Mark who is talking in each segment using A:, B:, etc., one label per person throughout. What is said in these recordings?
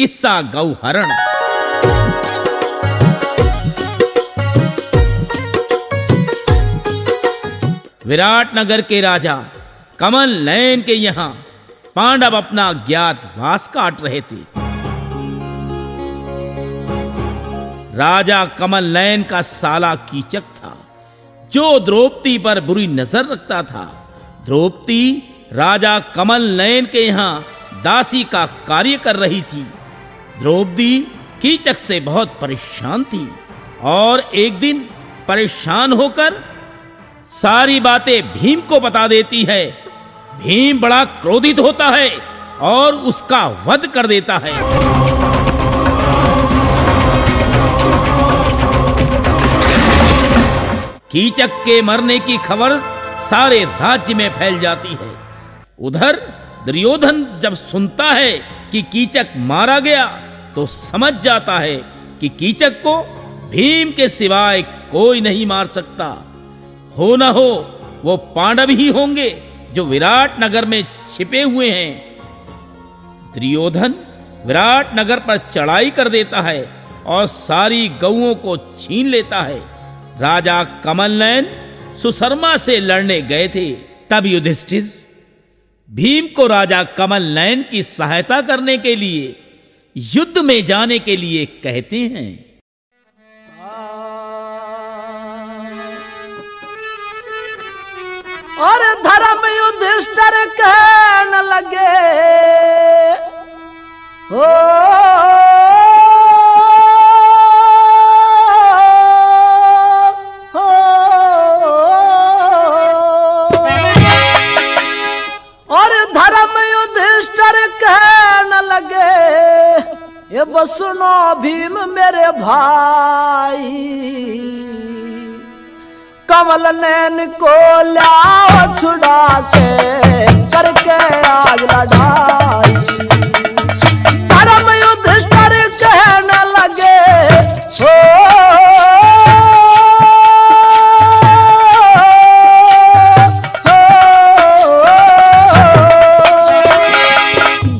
A: किस्सा गौहरण। विराटनगर के राजा कमल नयन के यहाँ पांडव अपना ज्ञातवास काट रहे थे। राजा कमल नयन का साला कीचक था, जो द्रौपदी पर बुरी नजर रखता था। द्रौपदी राजा कमल नयन के यहाँ दासी का कार्य कर रही थी। द्रौपदी कीचक से बहुत परेशान थी और एक दिन परेशान होकर सारी बातें भीम को बता देती है। भीम बड़ा क्रोधित होता है और उसका वध कर देता है। कीचक के मरने की खबर सारे राज्य में फैल जाती है। उधर दुर्योधन जब सुनता है कि कीचक मारा गया तो समझ जाता है कि कीचक को भीम के सिवाय कोई नहीं मार सकता। हो न हो वो पांडव ही होंगे जो विराट नगर में छिपे हुए हैं। दुर्योधन विराट नगर पर चढ़ाई कर देता है और सारी गौओं को छीन लेता है। राजा कमल नयन सुशर्मा से लड़ने गए थे। तब युधिष्ठिर भीम को राजा कमल नयन की सहायता करने के लिए युद्ध में जाने के लिए कहते हैं।
B: और धर्म युधिष्ठिर कहने लगे, हो और धर्म युधिष्ठिर कहने लगे, ये बस सुनो भीम मेरे भाई, कमल नयन को लाओ छुड़ा के करके आज लड़ाई। धर्म युधिष्ठिर कहने लगे, हो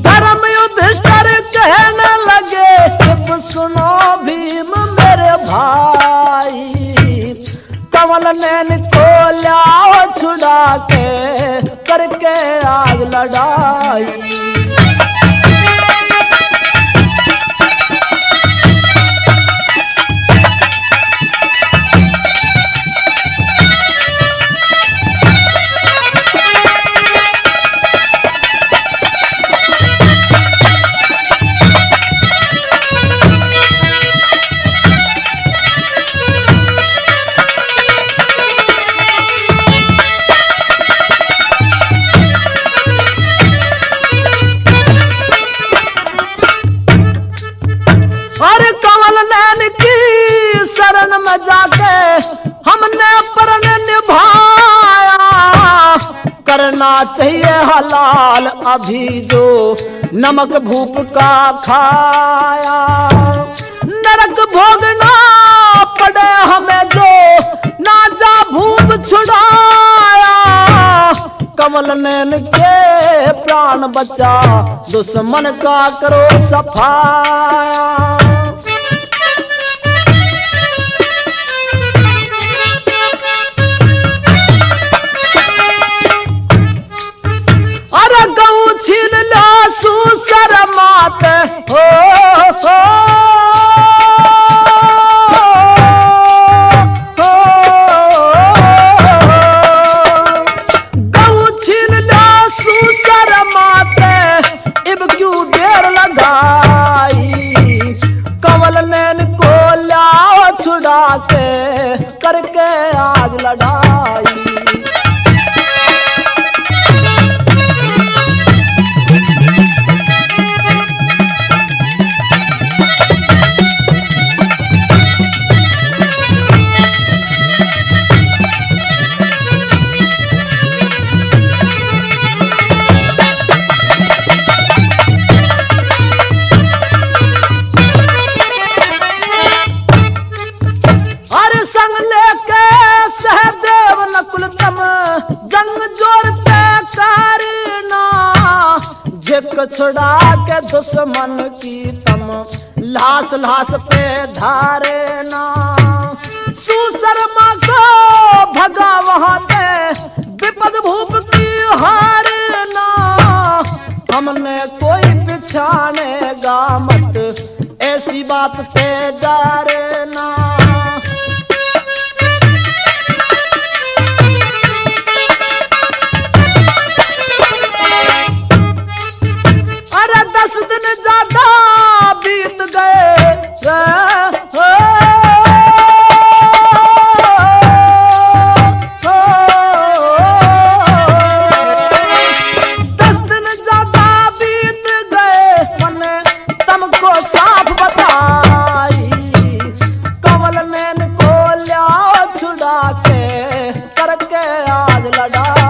B: धर्म युधिष्ठिर कहने लगे, सुनो भीम मेरे भाई, कमल नयन को लाओ छुड़ा के करके आज लड़ाई। जाके हमने प्रण निभाया, करना चाहिए हलाल अभी जो नमक भूख का खाया। नरक भोगना पड़े हमें जो ना जा भूख छुड़ाया। कमल नयन के प्राण बचा दुश्मन का करो सफाया। छीन ला सुसर मात हो, गऊ छीन ला सुसर मात, इब क्यों देर लगाई। कमल नयन को लाओ छुड़ा के करके आज लड़ाई। संग लेके सहदेव दुश्मन की तम लाश लाश पे धारे ना। सुशर्मा को भगा वहां से विपद भूप की हारे ना। हमने कोई पिछानेगा मत ऐसी बात पे डारे ना। अरे 10 दिन ज्यादा बीत गए रे, 10 दिन ज्यादा बीत गए मैंने तुमको साफ बताई। कमल नैन को लिया छुड़ा के करके आज लड़ाई।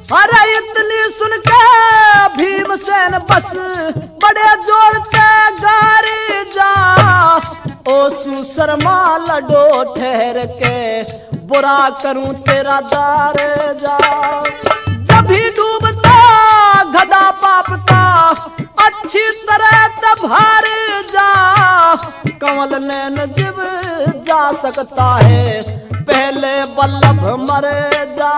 B: अरे इतनी सुन के भीमसेन बस बड़े जोर से गारी जा। ओ सुशर्मा लडो ठहर के बुरा करूं तेरा दार जा। जब भी डूबता घड़ा पापता अच्छी तरह तभारे जा। कमल नैन जब जा सकता है पहले बल्लभ मरे जा।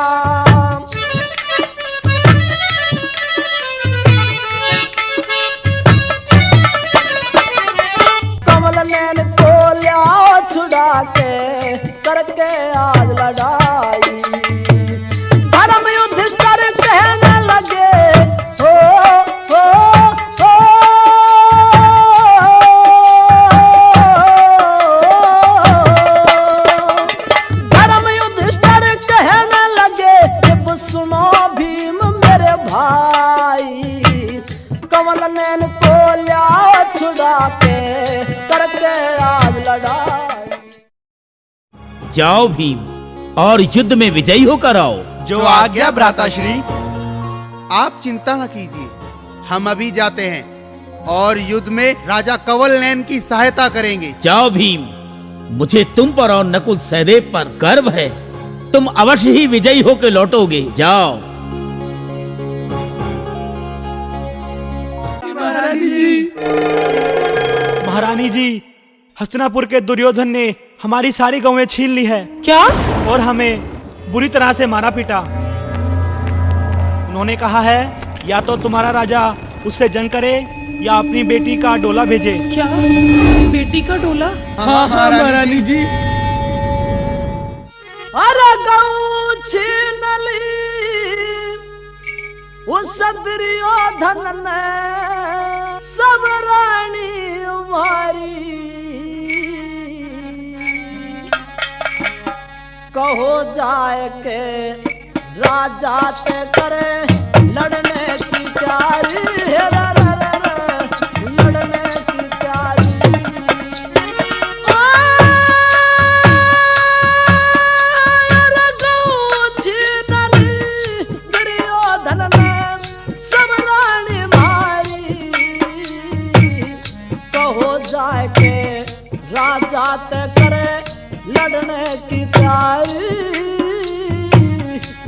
B: नैन को लिया छुड़ा के करके आज लड़ाई। धर्म युधिष्ठिर कहने लगे हो हो हो। धर्म युधिष्ठिर कहने लगे अब सुनो भीम मेरे भाई। कमल नैन को लिया छुड़ा के करके आज लड़ाई।
A: जाओ भीम और युद्ध में विजयी होकर आओ।
C: जो आज्ञा भ्राताश्री। आप चिंता न कीजिए, हम अभी जाते हैं और युद्ध में राजा कंवल नैन की सहायता करेंगे।
A: जाओ भीम, मुझे तुम पर और नकुल सहदेव पर गर्व है। तुम अवश्य ही विजयी होकर लौटोगे। जाओ।
D: महारानी जी, हस्तिनापुर के दुर्योधन ने हमारी सारी गौएं छीन ली है।
E: क्या?
D: और हमें बुरी तरह से मारा पीटा। उन्होंने कहा है या तो तुम्हारा राजा उससे जंग करे या अपनी बेटी का डोला भेजे।
E: क्या? बेटी का डोला?
A: हाँ महारानी जी।
B: अरे गौ छीन ली उस दुर्योधन ने सब रानी मारी। कहो जाए के राजा ते करे लड़ने की तैयारी। लड़ने की तैयारी। दुर्योधन ने सब रानी मारी। कहो जाए के राजा ते करे लड़ने की तैयारी।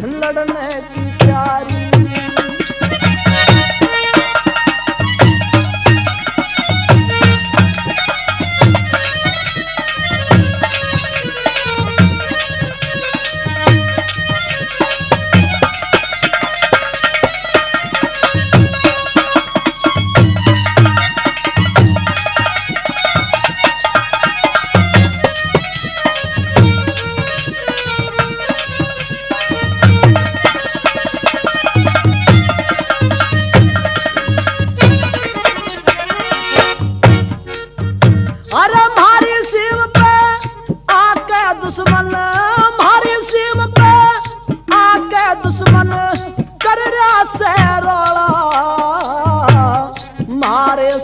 B: लड़ने की तैयारी।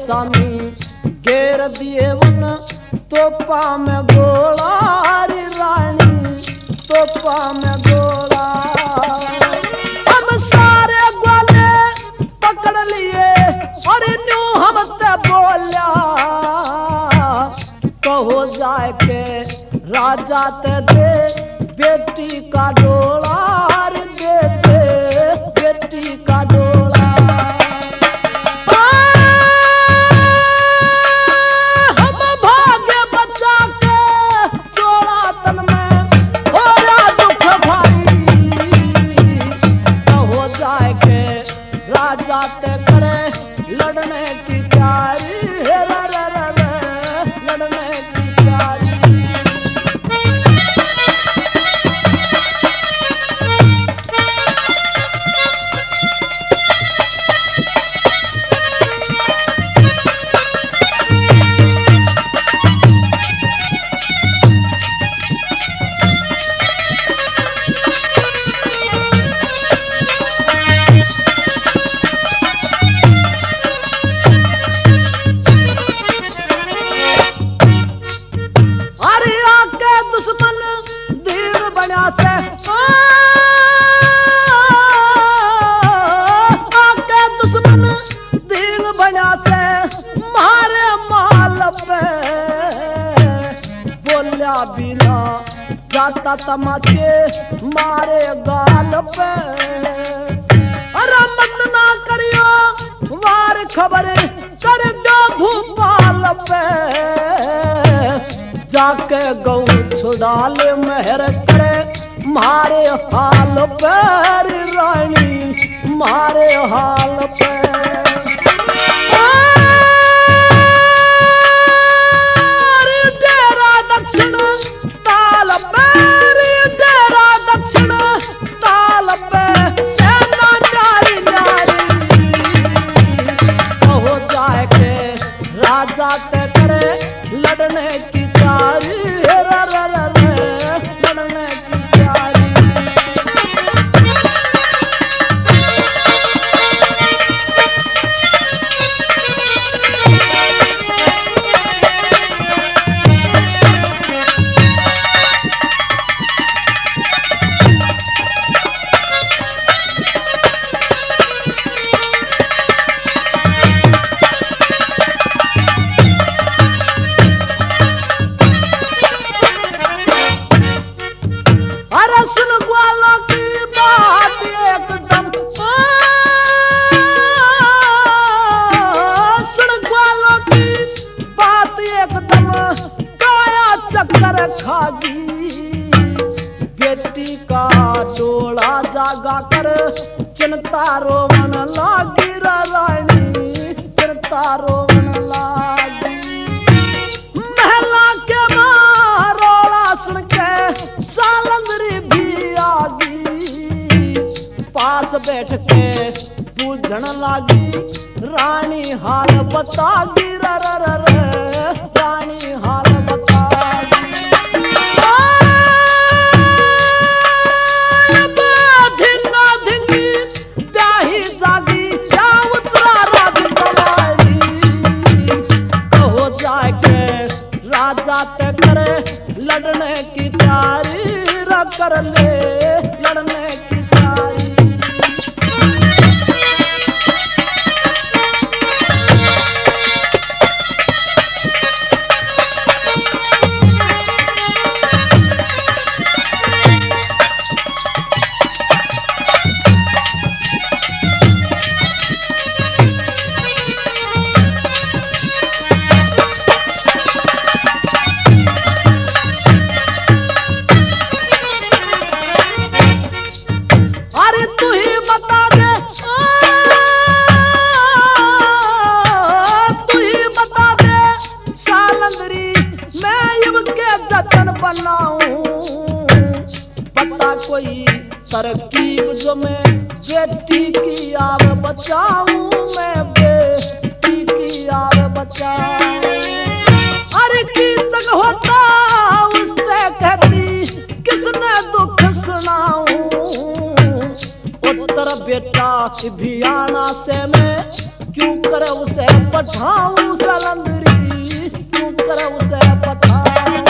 B: स्वामी घेर दिए उन तोपा में गोला रे रानी तोपा में गोला हम सारे ग्वाले पकड़ लिए और न्यू हम ते बोलिया कहो जाए के राजा ते दे बेटी का डोला रे दे दे बेटी का डोला हम भागे बचा के चोरा तन में हो रहा दुख भारी हो जाए के राजा ते करे लड़ने की तैयारी लड़ने की तैयारी बिना जाता तमाचे मारे गाल पे अरे मत ना करियो वार खबर कर दो भूपाल पे जाके गौ छुड़ा ले मेहर करे मारे हाल पे रानी मारे हाल पे ताल पे तेरा दक्षिण ताल पे सेना न्यारी न्यारी हो जाए के राजा ते करे लड़ने की तैयारी लड़ने की तैयारी खागी बेटी का डोला जागा कर चिंता रोवन लागी रानी चिंता रोवन लागी महला के मारोला सुन के सालंदरी भी आगी पास बैठ के पूछन लागी रानी हाल बतागी रानी हाल बतागी राजा ते करे लड़ने की तैयारी कर ले लड़ने की तैयारी पता कोई तरकीब जो मैं बेटी की आव बचाऊं मैं बेटी की आव बचाऊं अरे की तक होता उससे कहती किसने दुख सुनाऊं उत्तर बेटा भियाना से मैं क्यों कर उसे पठाऊं सलंदरी, क्यों कर उसे पठाऊं।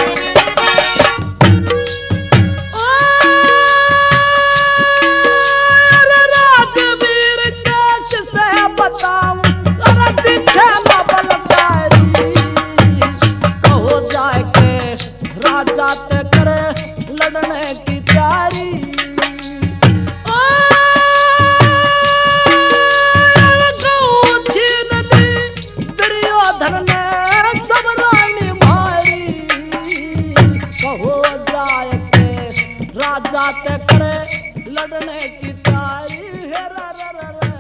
B: अरे राजवीर का किसे बताऊं, अरे दिखे ना बलकारी, कहो जाए के राजा ते करे लड़ने की तैयारी। दुर्योधन ने सब रानी मारी, कहो जाए के राजा ते करे लड़ने की तैयारी। हे रे रे रे रे,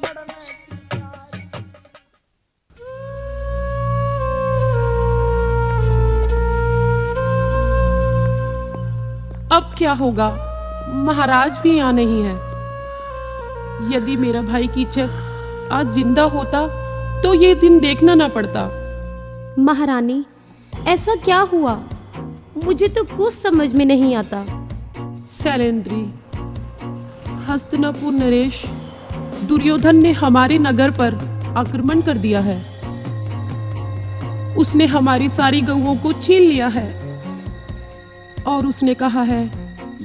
B: लड़ने की तैयारी।
E: अब क्या होगा, महाराज भी यहाँ नहीं है। यदि मेरा भाई कीचक आज जिंदा होता तो ये दिन देखना ना पड़ता।
F: महारानी, ऐसा क्या हुआ? मुझे तो कुछ समझ में नहीं आता।
E: शैलेंद्री, हस्तिनापुर नरेश दुर्योधन ने हमारे नगर पर आक्रमण कर दिया है। उसने हमारी सारी गऊओं को छीन लिया है और उसने कहा है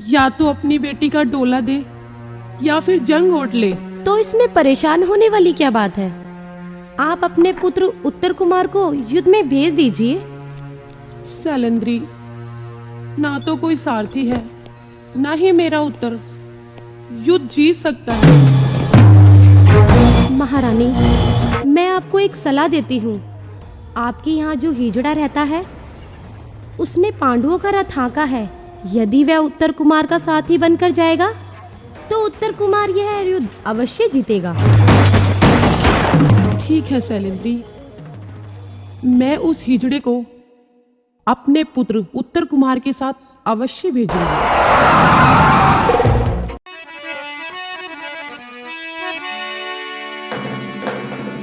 E: या तो अपनी बेटी का डोला दे या फिर जंग ओट ले।
F: तो इसमें परेशान होने वाली क्या बात है? आप अपने पुत्र उत्तर कुमार को युद्ध में भेज दीजिए।
E: शैलेंद्री, ना तो कोई सारथी है, ना ही मेरा उत्तर युद्ध जीत सकता है।
F: महारानी, मैं आपको एक सलाह देती हूँ। आपके यहाँ जो हिजड़ा रहता है उसने पांडवों का रथ हाँका है। यदि वह उत्तर कुमार का साथी बनकर जाएगा तो उत्तर कुमार यह युद्ध अवश्य जीतेगा।
E: ठीक है शैलेंद्री, मैं उस हिजड़े को अपने पुत्र उत्तर कुमार के साथ अवश्य भेजूंगा।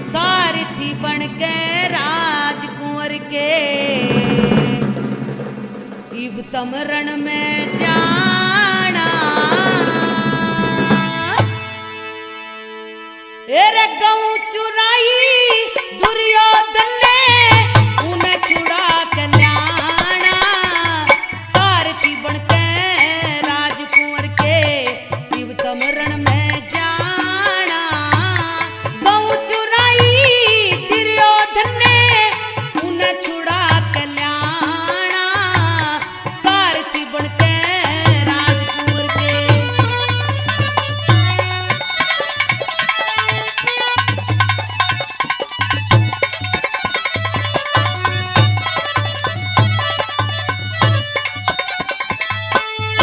G: सारथी बन के राजकुंवर के इब तम रण में जाना। एरे गऊ चुराई दुर्योधन ने उन्हें छुड़ा के ल्याना। सारथी बन के राजकुंवर के इब तम रण में जाना। गऊ चुराई दुर्योधन ने उन्हें छुड़ा के ल्याना। सारथी बन के राजकुंवर के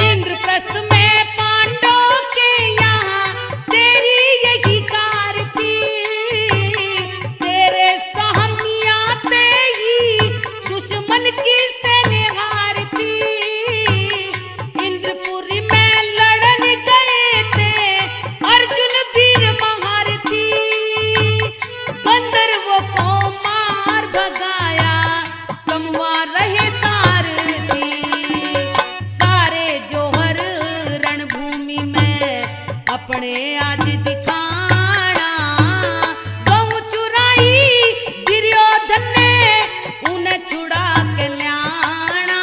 G: इंद्रप्रस्थ में पांडवों के यहाँ तेरी यही कार थी। तेरे सहमिया ते ही दुश्मन की सेनाहार थी। इंद्रपुरी में लड़न गए थे अर्जुन वीर महारथी। गंधर्वों को मार भगाया कमवा रहे सारथी। सारे जोहर रणभूमि में अपने आज दिखाना। गऊ चुराई दुर्योधन ने उन्हें छुड़ा के ल्याना।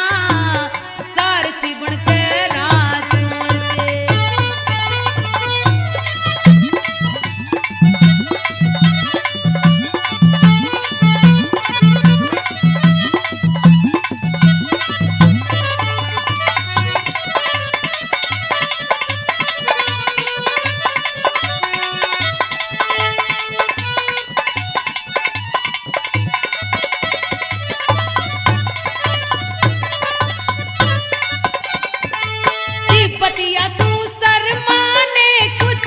G: सारथी बन के राजकुंवर के तिब्बतिया सुशर्मा ने कुछ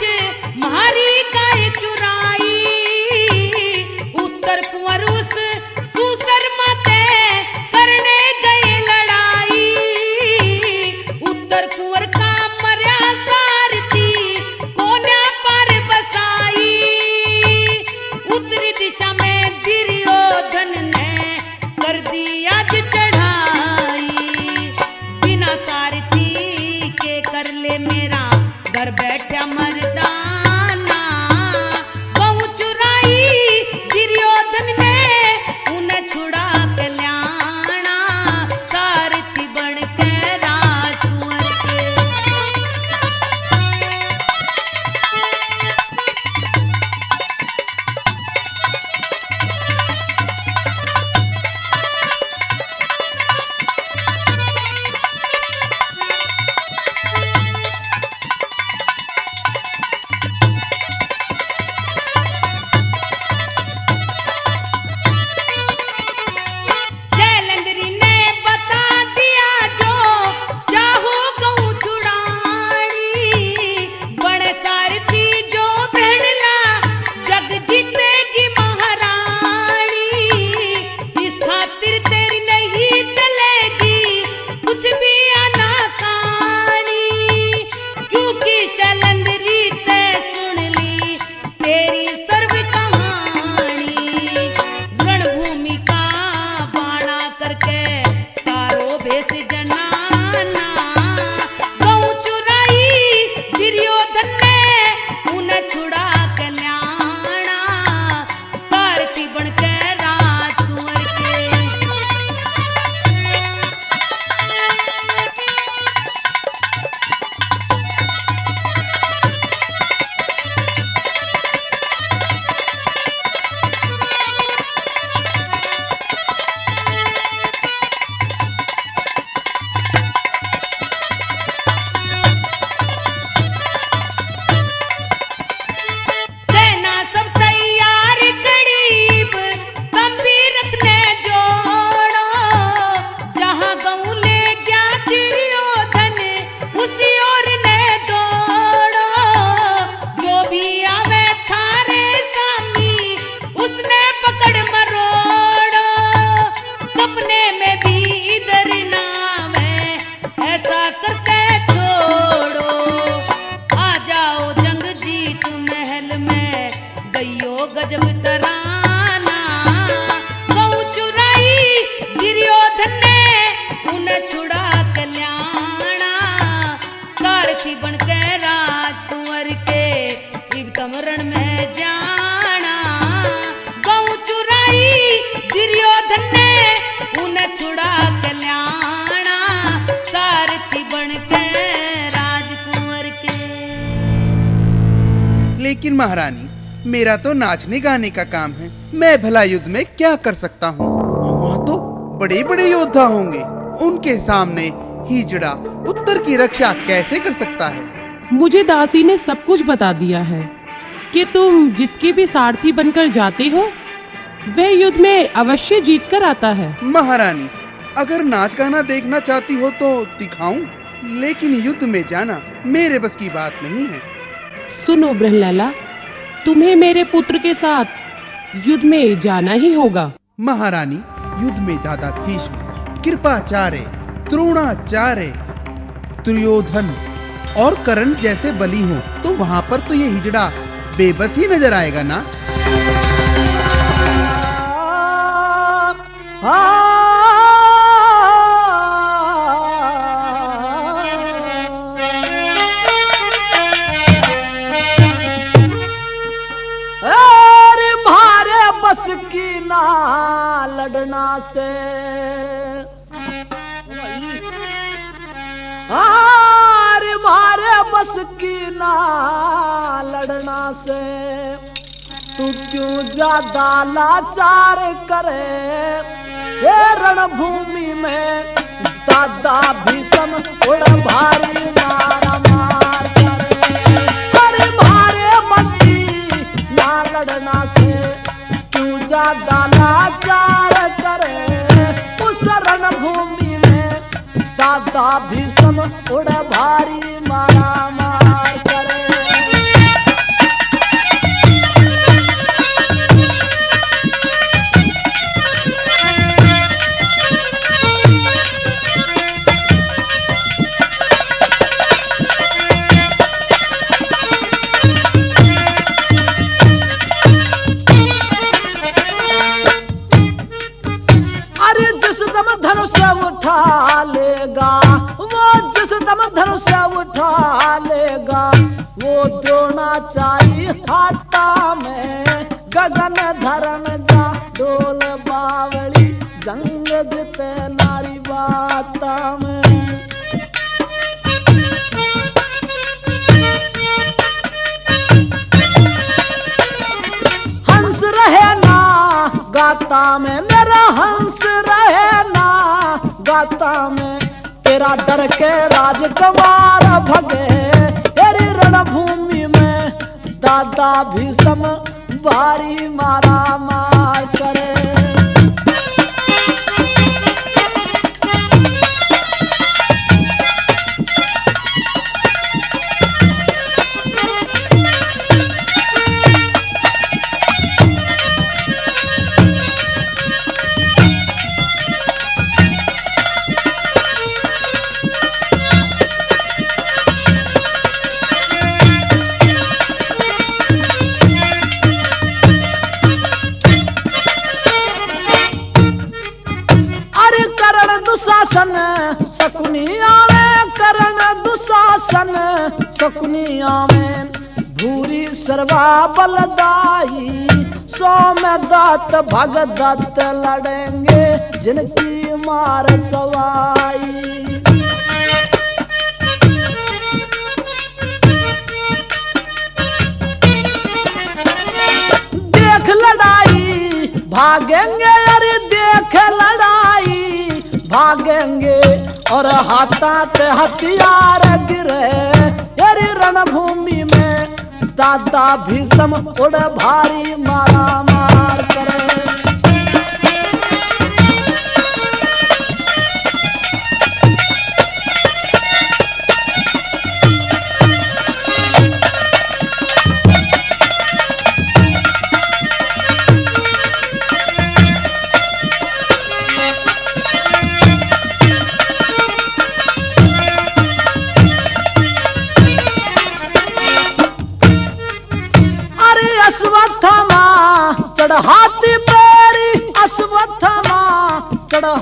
G: मारी गाय चुराई। उत्तर कुंवर उस सुशर्मा ते करने गए लड़ाई। उत्तर कुंवर का मर्या सारथी कोन्या पर बसाई। उत्तरी दिशा में दुर्योधन ने कर दी आज चढ़ाई। बिना सारथी के कर ले मेरा घर बैठा मर्दाना। गऊ चुराई तराना। गऊ चुराई दुर्योधन ने उन्हें छुड़ा कल्याणा। सारथी बनके राजकुंवर के इब तमरण में जाना। गऊ चुराई दुर्योधन ने उन्हें छुड़ा कल्याणा। सारथी बनके राजकुंवर के।
C: लेकिन महारानी, मेरा तो नाचने गाने का काम है, मैं भला युद्ध में क्या कर सकता हूँ? वहाँ तो बड़े बड़े योद्धा होंगे, उनके सामने हिजड़ा उत्तर की रक्षा कैसे कर सकता है?
E: मुझे दासी ने सब कुछ बता दिया है कि तुम जिसके भी सारथी बनकर जाते हो वह युद्ध में अवश्य जीत कर आता है।
C: महारानी, अगर नाच गाना देखना चाहती हो तो दिखाऊं, लेकिन युद्ध में जाना मेरे बस की बात नहीं है।
E: सुनो ब्रह्मलैला, तुम्हें मेरे पुत्र के साथ युद्ध में जाना ही होगा।
C: महारानी, युद्ध में दादा भीष्म, कृपाचार्य, द्रोणाचार्य, दुर्योधन और कर्ण जैसे बली हो तो वहाँ पर तो ये हिजड़ा बेबस ही नजर आएगा ना।
B: अरे भारे बस की ना लड़ना से, अरे भारे बस की ना लड़ना से, तू क्यों ज्यादा लाचार करे? हे रणभूमि में दादा भीषम उड़ भारी मारा मार करे। अरे भारे बस की ना लड़ना से, तू ज्यादा लाचार करे। उस रणभूमि में दादा भीषम उड़ भारी मारा मार करे। उठा लेगा वो, जिस दम धनुष उठा लेगा वो, द्रोणाचार्य हाथा में गगन धरण जा डोल बावली, जंग जीते नारी बाता में। हंस रहे ना गाता में, मेरा हंस रहे ना गाता में, तेरा डर के राजकुमार भगे। तेरी रणभूमि में दादा भीषम भारी मारा मार करे। दुशासन शकुनिया में, कर्ण दुशासन शकुनिया में, भूरी सर्वा बलदाई, सौम्यदत्त भगदत्त लड़ेंगे जिनकी मार सवाई। देख लड़ाई भागेंगे, अरे देख लड़ाई भागेंगे, और हाथाते हथियार गिरे। तेरी रणभूमि में दादा भीषम उड़ भारी मारा मार करे।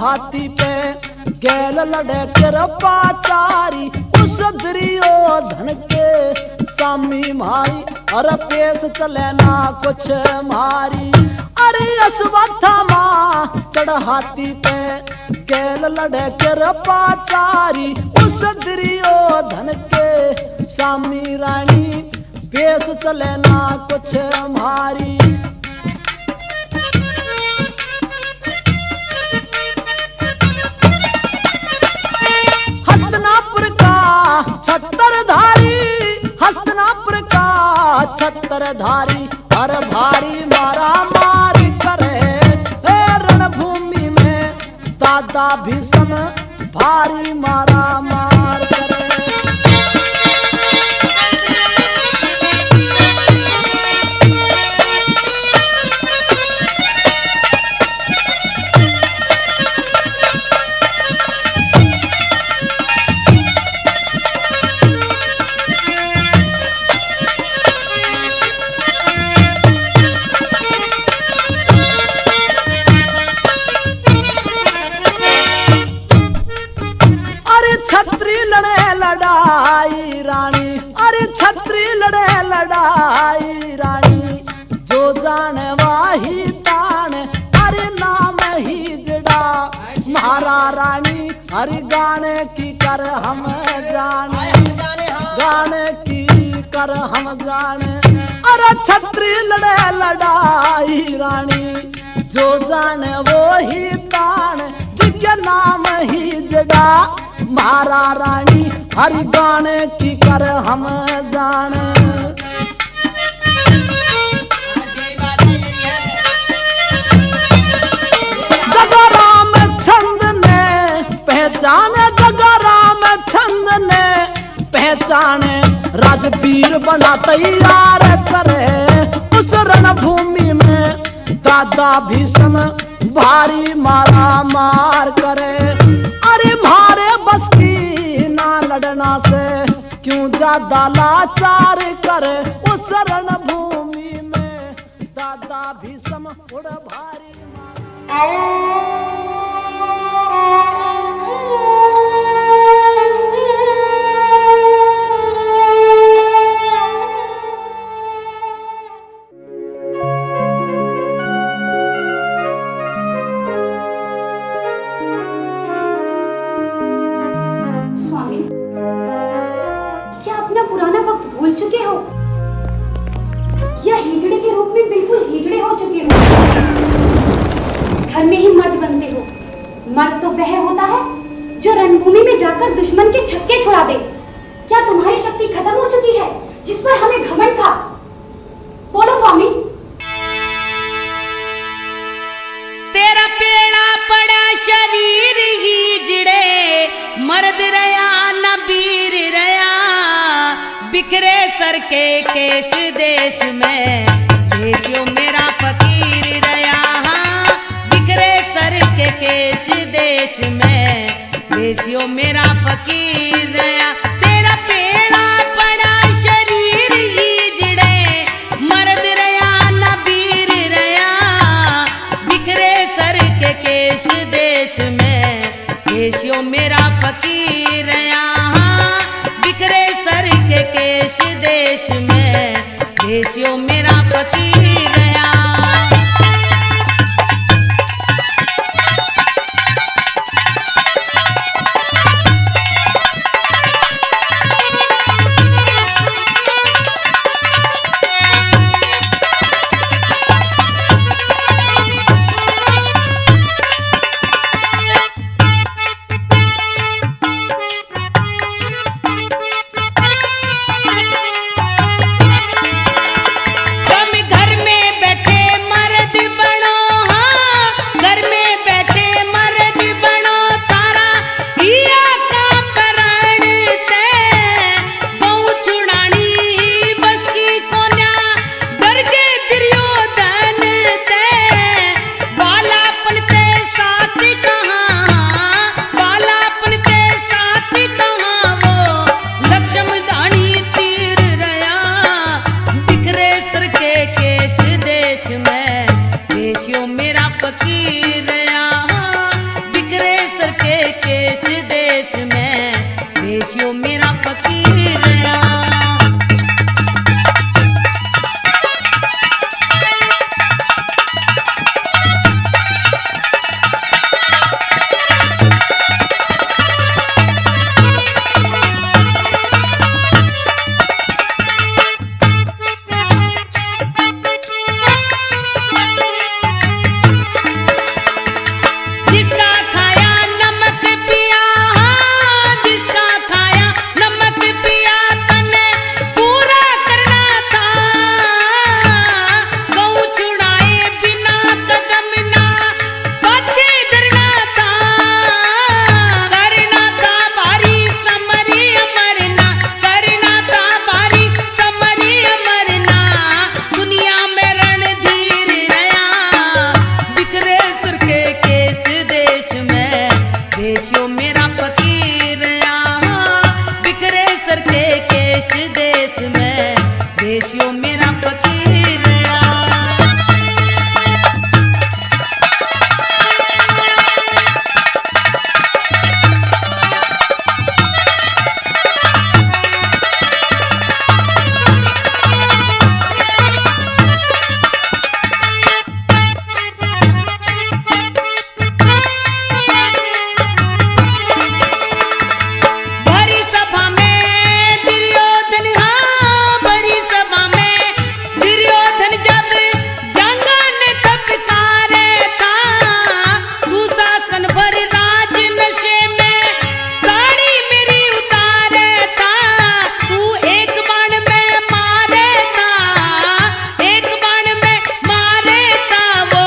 B: हाथी पे गैल लड़े कृपाचारी उस दुर्योधन के सामी मारी अरे पेश चले ना कुछ मारी अरे अश्वत्थामा चढ़ हाथी पे गैल लड़े कृपाचारी उस दुर्योधन के सामी रानी पेश चले ना कुछ मारी हस्तिनापुर का छत्रधारी हस्तिनापुर का छत्रधारी हर भारी मारा मारी करे रणभूमि में दादा भीष्म भारी मारा मार करे छत्री लड़े लड़ाई रानी अरे छत्री लड़े लड़ाई रानी जो जाने वाही तान अरे नाम ही जड़ा महारा रानी हरि गाने की कर हम जाने गाने की कर हम जाने अरे छत्री लड़े लड़ाई रानी जो जाने वो ही तान जिसके नाम ही जड़ा मारा रानी हरि गाने की कर हम जाने जगा राम छंद ने पहचाने जगा राम छंद ने पहचाने राजवीर बना तैयार करे उस रणभूमि में दादा भीष्म भारी मारा मार करे अरे मारे बस की ना लड़ना से क्यों ज्यादा लाचार करे उस रणभूमि में दादा भीष्म उड़ भारी
F: भूल चुके हो या हिजड़े के रूप में बिल्कुल हिजड़े हो चुके हो। घर में ही मर्द बनते हो। मर्द तो वह होता है जो रणभूमि में जाकर दुश्मन के छक्के छुड़ा दे। क्या तुम्हारी शक्ति खत्म हो चुकी है जिस पर हमें घमंड था? बोलो स्वामी।
G: तेरा पेड़ा पड़ा शरीर हिजड़े मर्द रया न वीर रया बिखरे सर के केश देश में देशियों मेरा फकीर रया बिखरे सर के केश देश में देशियों मेरा फकीर रया तेरा पेड़ा पड़ा शरीर हिजड़े मर्द रया न वीर रया बिखरे सर के केश देश में देशियों मेरा फकीर रया बिखरे सर के केश देश में देशियों मेरा फकीर रया फकीर रया बिखरे केस देश में भेषियो मेरा फकीर रहा। जिसका खाया नमक पिया, जिसका खाया नमक पिया, तने पूरा करना था। गऊ छुड़ाए बिना कदम ना पाछे धरना था। करना था भारी समरी अमरना, करना था भारी समरी अमरना। दुनिया में रणधीर रहा, बिखरे सुर के केस देश में भेषियो मेरा फकीर यहाँ। बिखरे सर के केस देश में भेषियो मेरा फकीर यहाँ। भरी सभा में दुर्योधन, हाँ भरी सभा में दुर्योधन जब जंगन तपकारे था। दुशासन भर राज नशे में साड़ी मेरी उतारे था। तू एक बाण में मारे था, एक बाण में मारे था। वो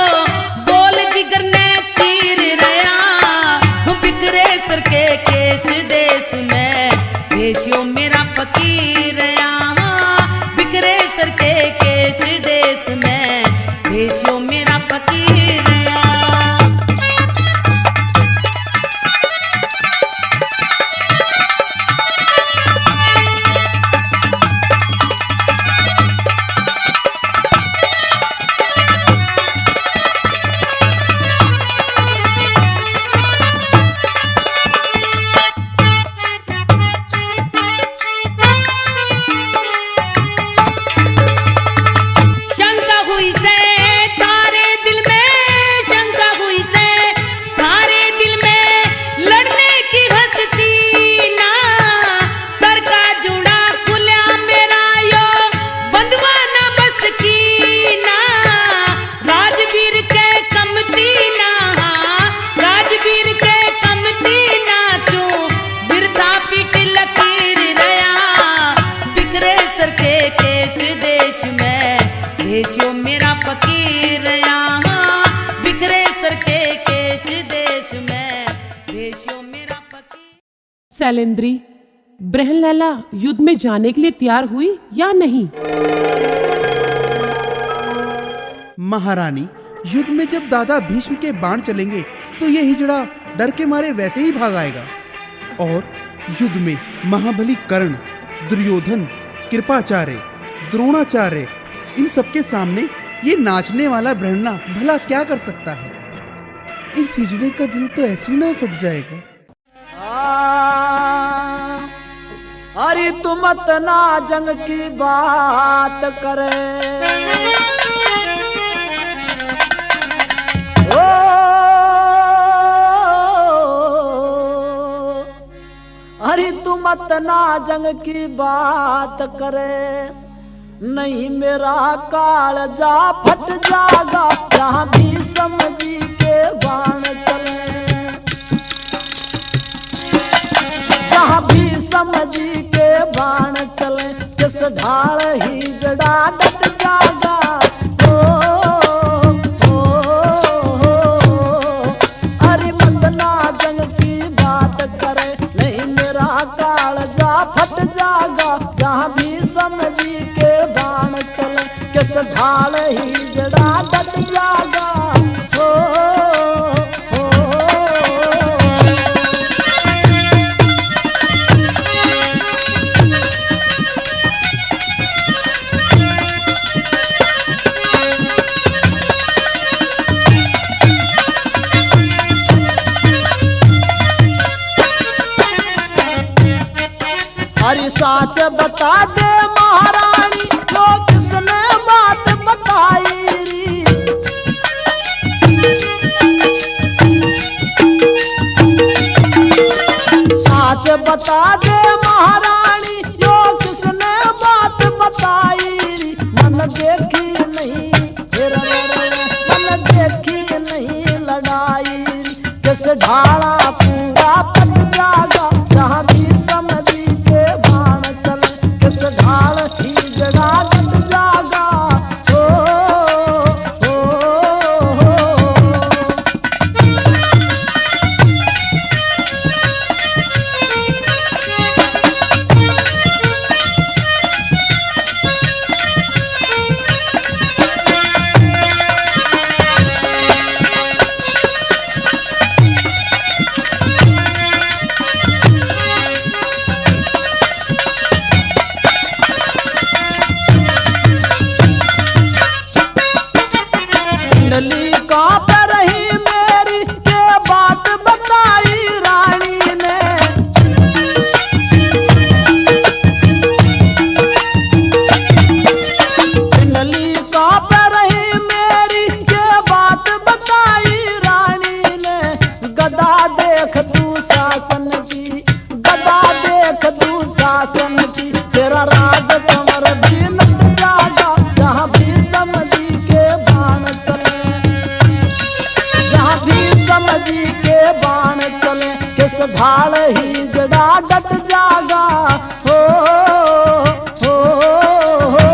G: बोल जिगर ने चीर रहा, बिखरे सर के केस देश में भेषियो मेरा फकीर यहाँ। बिखरे सर के केस देश में भेषियो मेरा फकीर यहाँ। शंका हुई से तारे दिल में, शंका हुई से तारे दिल में लड़ने की हंसती ना। सर का जुड़ा खुला मेरा यो बंधवा ना बस की ना। राजवीर के कमती ना, राजवीर के कमती ना। क्यों बिरथा पीट लकीर रहा, बिखरे सर के केस देश में भेषियो मेरा फकीर यहाँ। बिखरे सर के केस देश में भेषियो मेरा फकीर।
E: शैलेंद्री, ब्रहनलैला युद्ध में जाने के लिए तैयार हुई या नहीं?
C: महारानी, युद्ध में जब दादा भीष्म के बाण चलेंगे तो ये हिजड़ा डर के मारे वैसे ही भाग आएगा। और युद्ध में महाबली कर्ण, दुर्योधन, कृपाचार्य, द्रोणाचार्य, इन सबके सामने ये नाचने वाला ब्रह्मणा भला क्या कर सकता है? इस हिजड़े का दिल तो ऐसे ही ना फट जाएगा।
B: अरे तुम इतना जंग की बात करे, ओ अरे तुम इतना जंग की बात करे। नहीं मेरा कालजा फट जागा जहाँ भी समझी के बाण चले, जहाँ भी समझी के बाण चले। किस ढाल ही जड़ा डट जागा, अरे मतना जंग की बात करे। नहीं मेरा कालजा फट जागा जहाँ भी समझी के बाण चले। किस ढाल ही जड़ा डट जागा, साच बता दे महारानी जो किसने बात बताई री। साच बता दे महारानी जो किसने बात बताई री। मन देखी नहीं मन देखी नहीं लड़ाई किस ढाला पूरा पट जागा जहाँ भी समझी के बाण चले किस ढाल ही जड़ा कट जागा। ओ, ओ, ओ, ओ। कुंडली कांप रही मेरी के बात बताई रानी ने। कुंडली कांप रही मेरी के बात बताई रानी ने। गदा देख तू शासन की गदा देख तू शासन की तेरा राज कमर भी नट जागा जहाँ भी समझी के बाण चले जहाँ भी समझी के बाण चले किस ढाल ही जड़ा डट जागा। हो, हो, हो।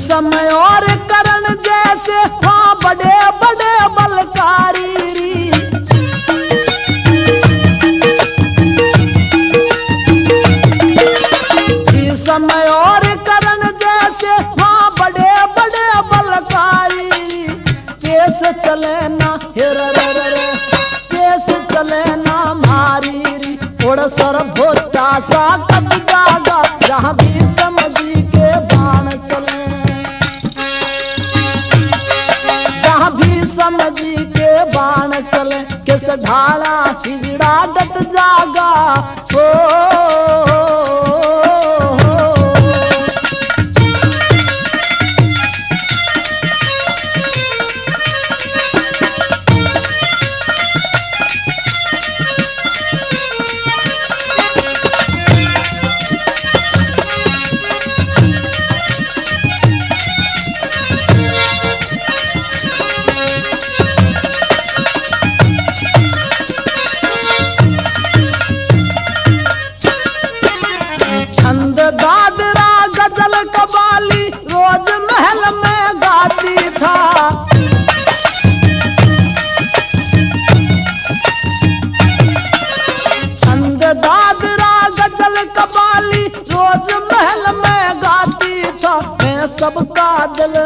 B: समय और करण जैसे हाँ बड़े बड़े बलकारी री। समय और करण जैसे हाँ बड़े बड़े बलकारी री। केस चले ना हेर केस चले ना मारी री। उड़ सर भोटा सा कट जागा जहाँ भी समझी के बाण चले जहाँ भी समझी के बाण चले किस ढाला हीड़ा डट जागा। हो, छंद दादरा गजल कबाली रोज महल में गाती था। छंद दादरा गजल कबाली रोज महल में गाती था। मैं सबका दिल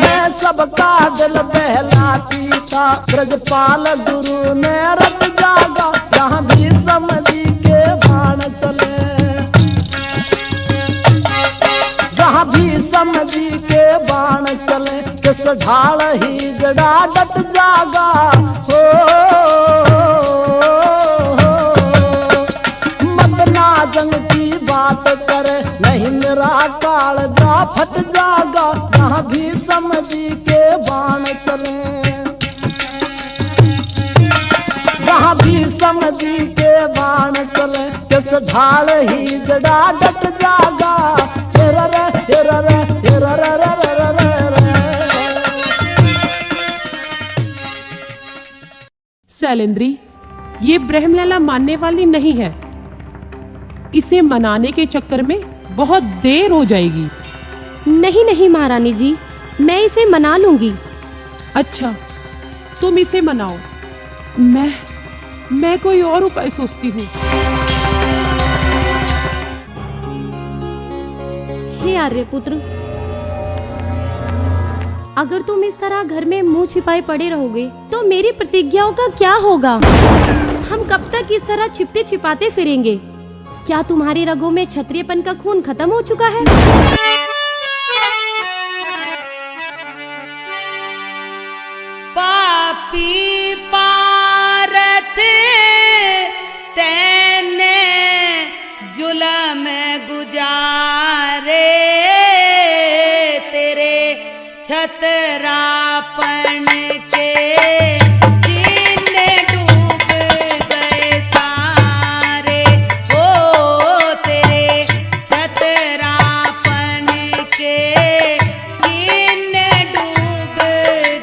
B: मैं सबका दिल बहलाती था। ब्रजपाल गुरु ने रट जागा जहाँ भी समझी के बाण चले जहाँ भी समझी के बाण चले किस ढाल ही जड़ा डट जागा। हो, मत ना जंग की बात करे नहीं मेरा काल जा फट जागा जहाँ भी समझी के बाण चले जहाँ भी समझी के बाण चले किस ढाल ही जड़ा डट जागा।
E: शैलेंद्री, ये ब्रह्मलला मानने वाली नहीं है। इसे मनाने के चक्कर में बहुत देर हो जाएगी।
F: नहीं नहीं महारानी जी, मैं इसे मना लूंगी।
E: अच्छा, तुम इसे मनाओ, मैं कोई और उपाय सोचती हूँ।
F: हे आर्यपुत्र, अगर तुम इस तरह घर में मुंह छिपाए पड़े रहोगे तो मेरी प्रतिज्ञाओं का क्या होगा? हम कब तक इस तरह छिपते छिपाते फिरेंगे? क्या तुम्हारी रगों में क्षत्रियपन का खून खत्म हो चुका है?
G: पापी पारत तैने जुलम गुजारे, तेरे छतरापन के दिन डूब गए सारे। ओ तेरे छतरापन के दिन डूब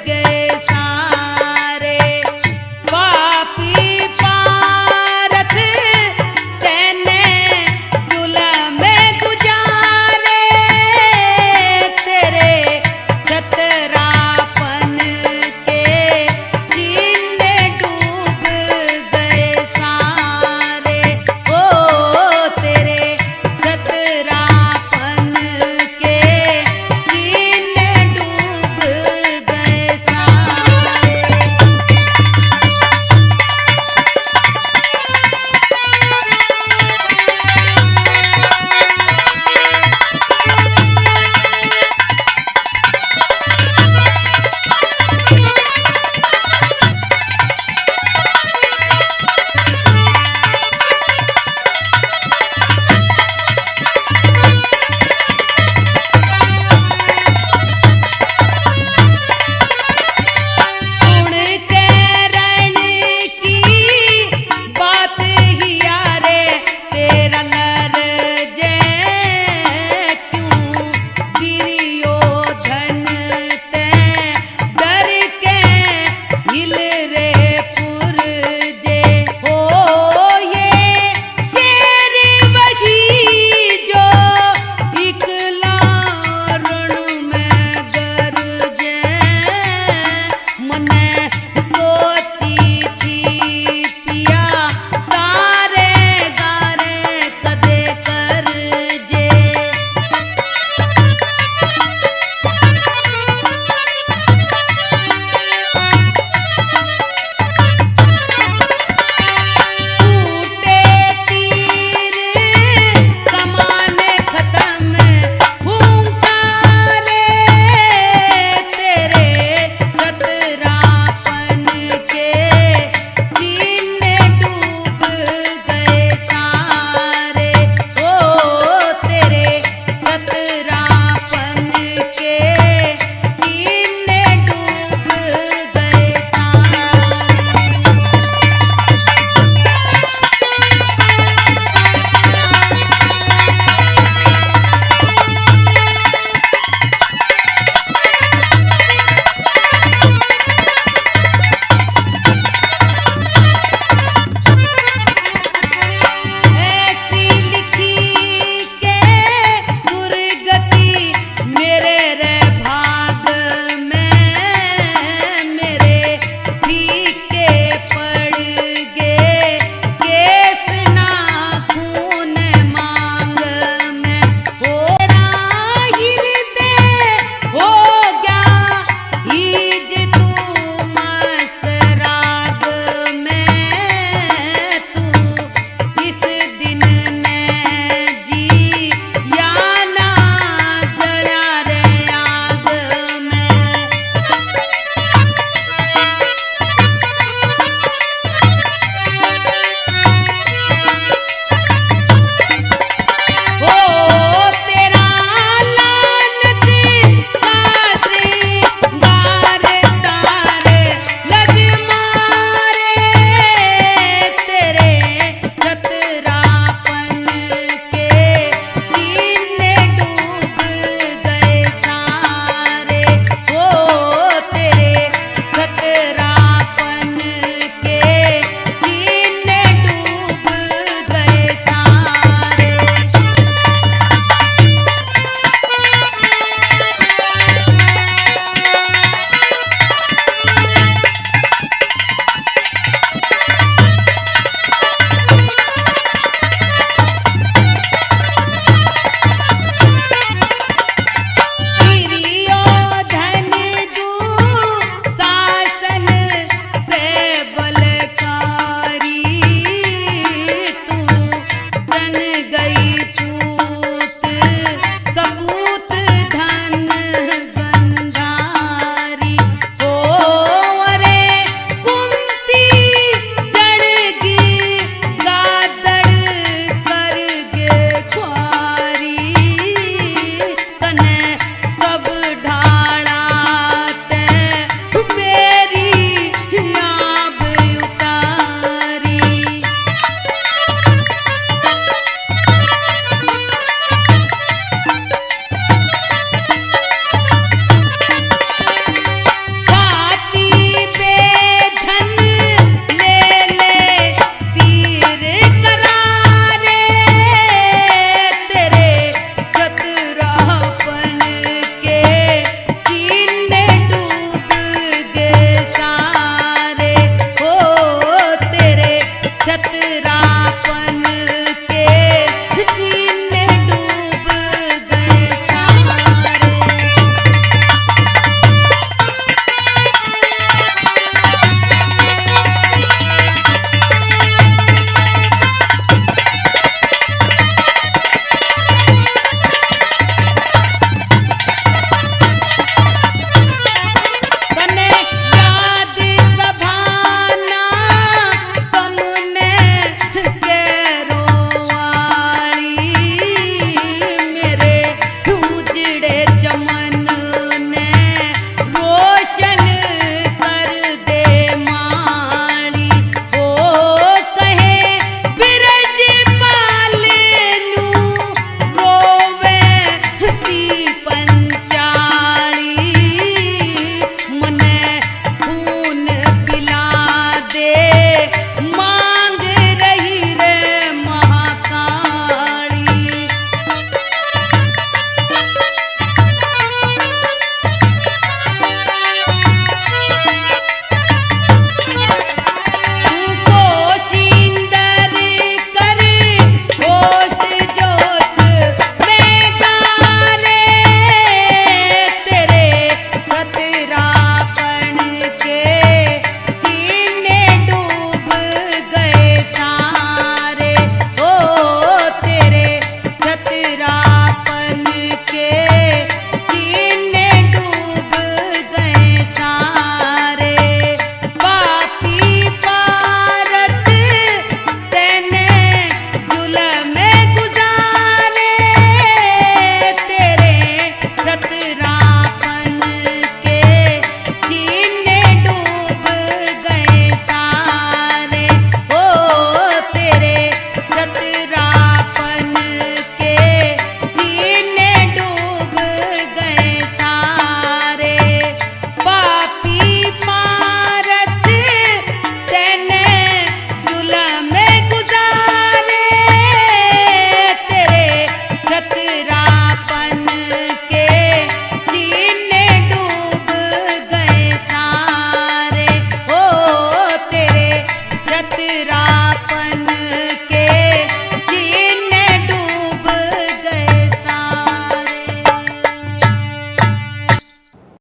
G: गए सारे। पापी पारत तैने जुलम गुजारे, तेरे छतरापन के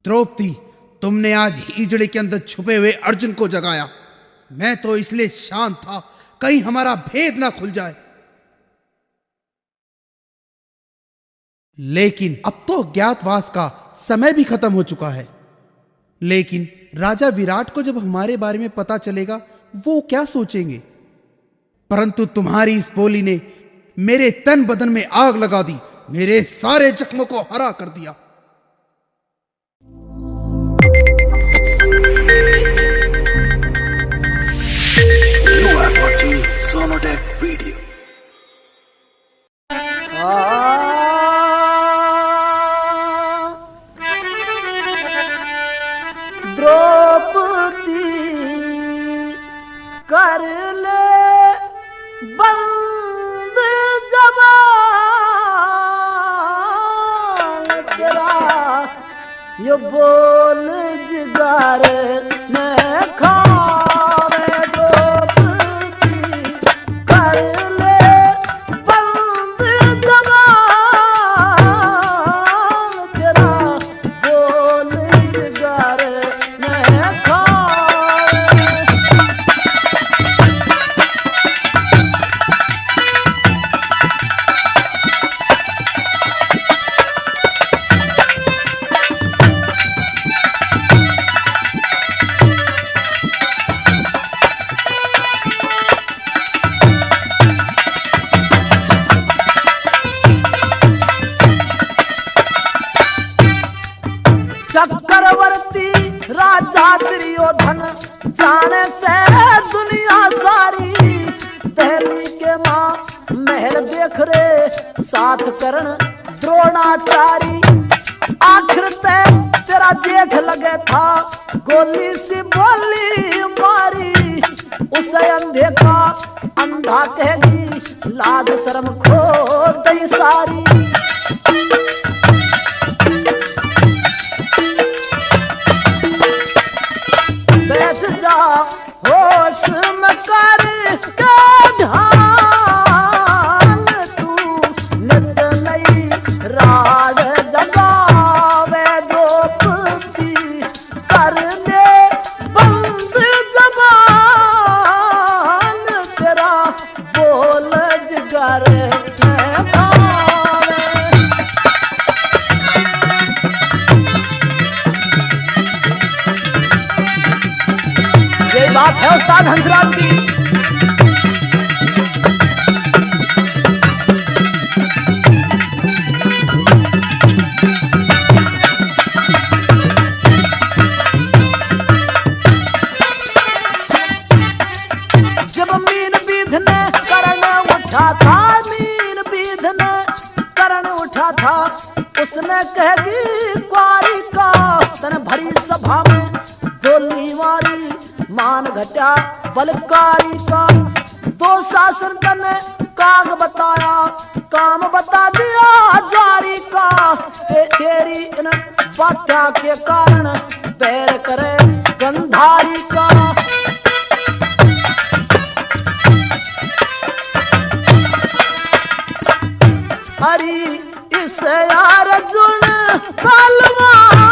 C: द्रौपदी, तुमने आज हीजड़े के अंदर छुपे हुए अर्जुन को जगाया। मैं तो इसलिए शांत था कहीं हमारा भेद ना खुल जाए, लेकिन अब तो अज्ञातवास का समय भी खत्म हो चुका है। लेकिन राजा विराट को जब हमारे बारे में पता चलेगा वो क्या सोचेंगे। परंतु तुम्हारी इस बोली ने मेरे तन बदन में आग लगा दी, मेरे सारे जख्मों को हरा कर दिया।
H: You are watching Sonotech Video.
B: Draupadi कर ले बंद जबान तेरा, यो बोल जिगर में खावे। द्रौपदी कर ले बंद जबान तेरा, बोल जिगर में खावे। चक्रवर्ती राजा दुर्योधन जाने से दुनिया सारी, दहली के माँ महल देख रे साथ करण द्रोणाचारी। आखिर ते तेरा जेठ लगे था गोली सी बोली मारी, उसे अंधे का अंधा कहेगी लाज शर्म खो गई सारी। बैठ जा होश में कर के ध्यान, तू नित नई राग जगावे। द्रौपदी कर ले बंद जबान तेरा, बोल जिगर में खावे। ये बात है उस्ताद हंसराज की। जब मीन बीधने करण उठा था, मीन बीधने करण उठा था, उसने कहेगी क्वारी का तन भरी सभा में गोली मारी। मान घटा बलकारी का दो शासन ने काग बताया, काम बता दिया जारी का। तेरी इन बात्या के कारण पैर करे गंधारी का। हरी इस अर्जुन पहलवान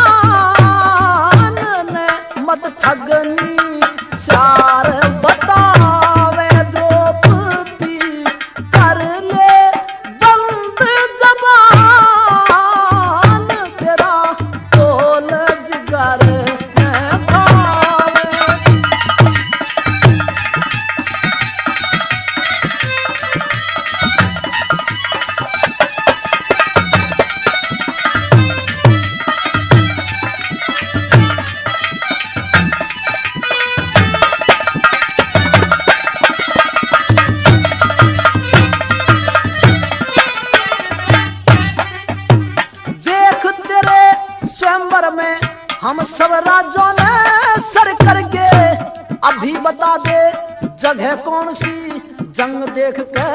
B: ने मत ठगनी चार बतावे। द्रौपदी कर ले बंद जबान तेरा, बोल जिगर में खावे। स्वयंवर में हम सब राजों ने सर करके, अभी बता दे जगह कौन सी, जंग देख के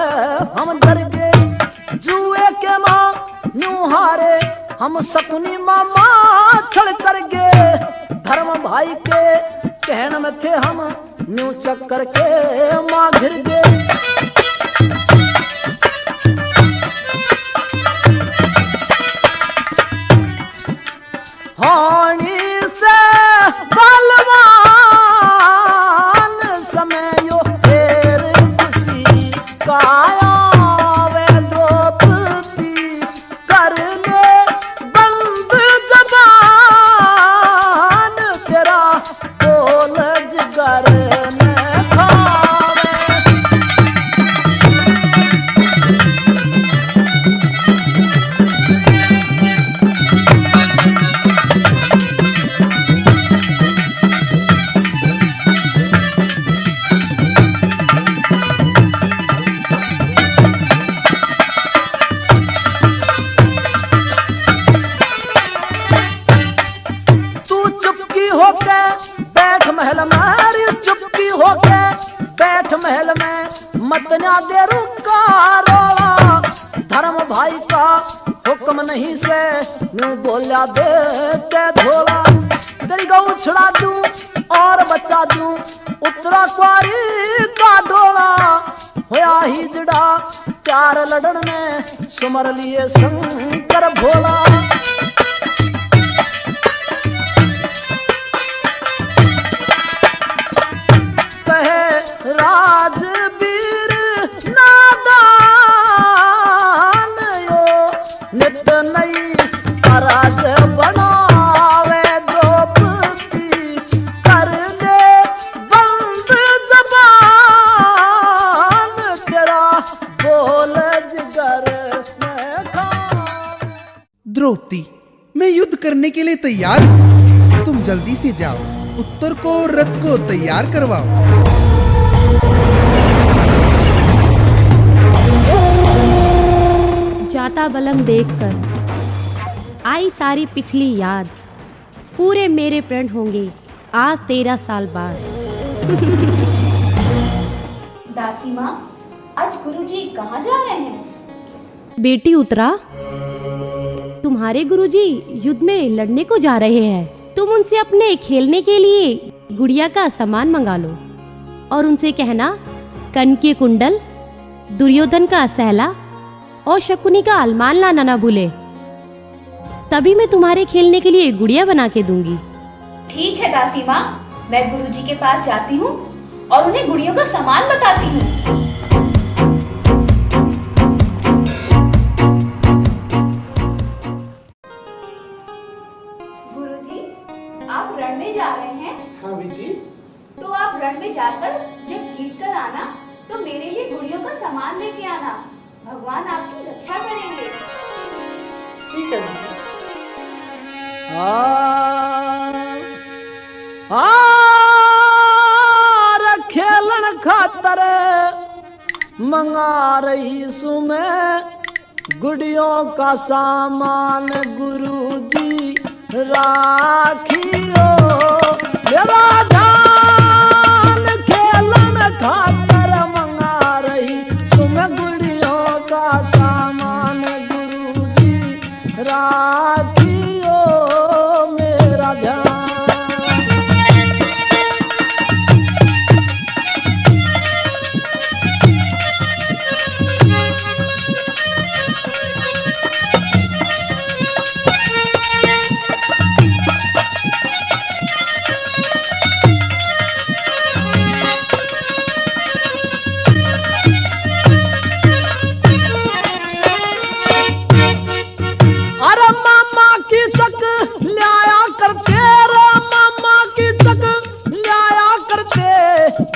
B: हम डर गए। जुए के माँ न्यू हारे हम सकुनी मामा छड़ कर गए। धर्म भाई के कहन में थे हम न्यू चक्कर के माँ घिर गए। हानी महल में चुप्पी होके बैठ महल में मत ना दे रुका रोला। धर्म भाई का हुक्म नहीं से यूं बोला दे के धोला। तेरी गऊ छुड़ा दूं और बचा दूं उतरा कुआरी का डोला। होया हिजड़ा प्यार लड़न में सुमर लिए शंकर भोला। कहे राजवीर नादान यो नित नई पराज बनावे द्रौपदी कर दे बंद जबान तेरा बोल जिगर में खान।
C: द्रौपदी, मैं युद्ध करने के लिए तैयार हूँ। तुम जल्दी से जाओ, उत्तर को और रथ को तैयार करवाओ।
F: जाता बलम देखकर आई सारी पिछली याद। पूरे मेरे प्रण होंगे आज 13 साल बाद।
I: दासी माँ, आज गुरुजी कहाँ जा रहे हैं?
F: बेटी उत्तरा, तुम्हारे गुरुजी युद्ध में लड़ने को जा रहे हैं। तुम उनसे अपने खेलने के लिए गुड़िया का सामान मंगा लो और उनसे कहना कर्ण के कुंडल, दुर्योधन का सहला और शकुनी का अलमान लाना ना भूले। तभी मैं तुम्हारे खेलने के लिए गुड़िया बना के दूंगी।
I: ठीक है दासी माँ, मैं गुरुजी के पास जाती हूँ और उन्हें गुड़ियों का सामान बताती हूँ। गुरुजी, आप रण में जा रहे हैं?
B: हाँ बेटी।
I: तो आप रण में जाकर जब जीत कर आना तो मेरे लिए गुड़ियों का सामान लेके आना। भगवान आपकी रक्षा करेंगे।
B: ठीक है बेटी। खेलन खातर मंगा रही सु मैं गुड़ियों का सामान गुरुजी राखियो मेरा ध्यान। खेलन खातर मंगा रही सु मैं गुड़ियों का सामान गुरुजी राखियो मेरा ध्यान।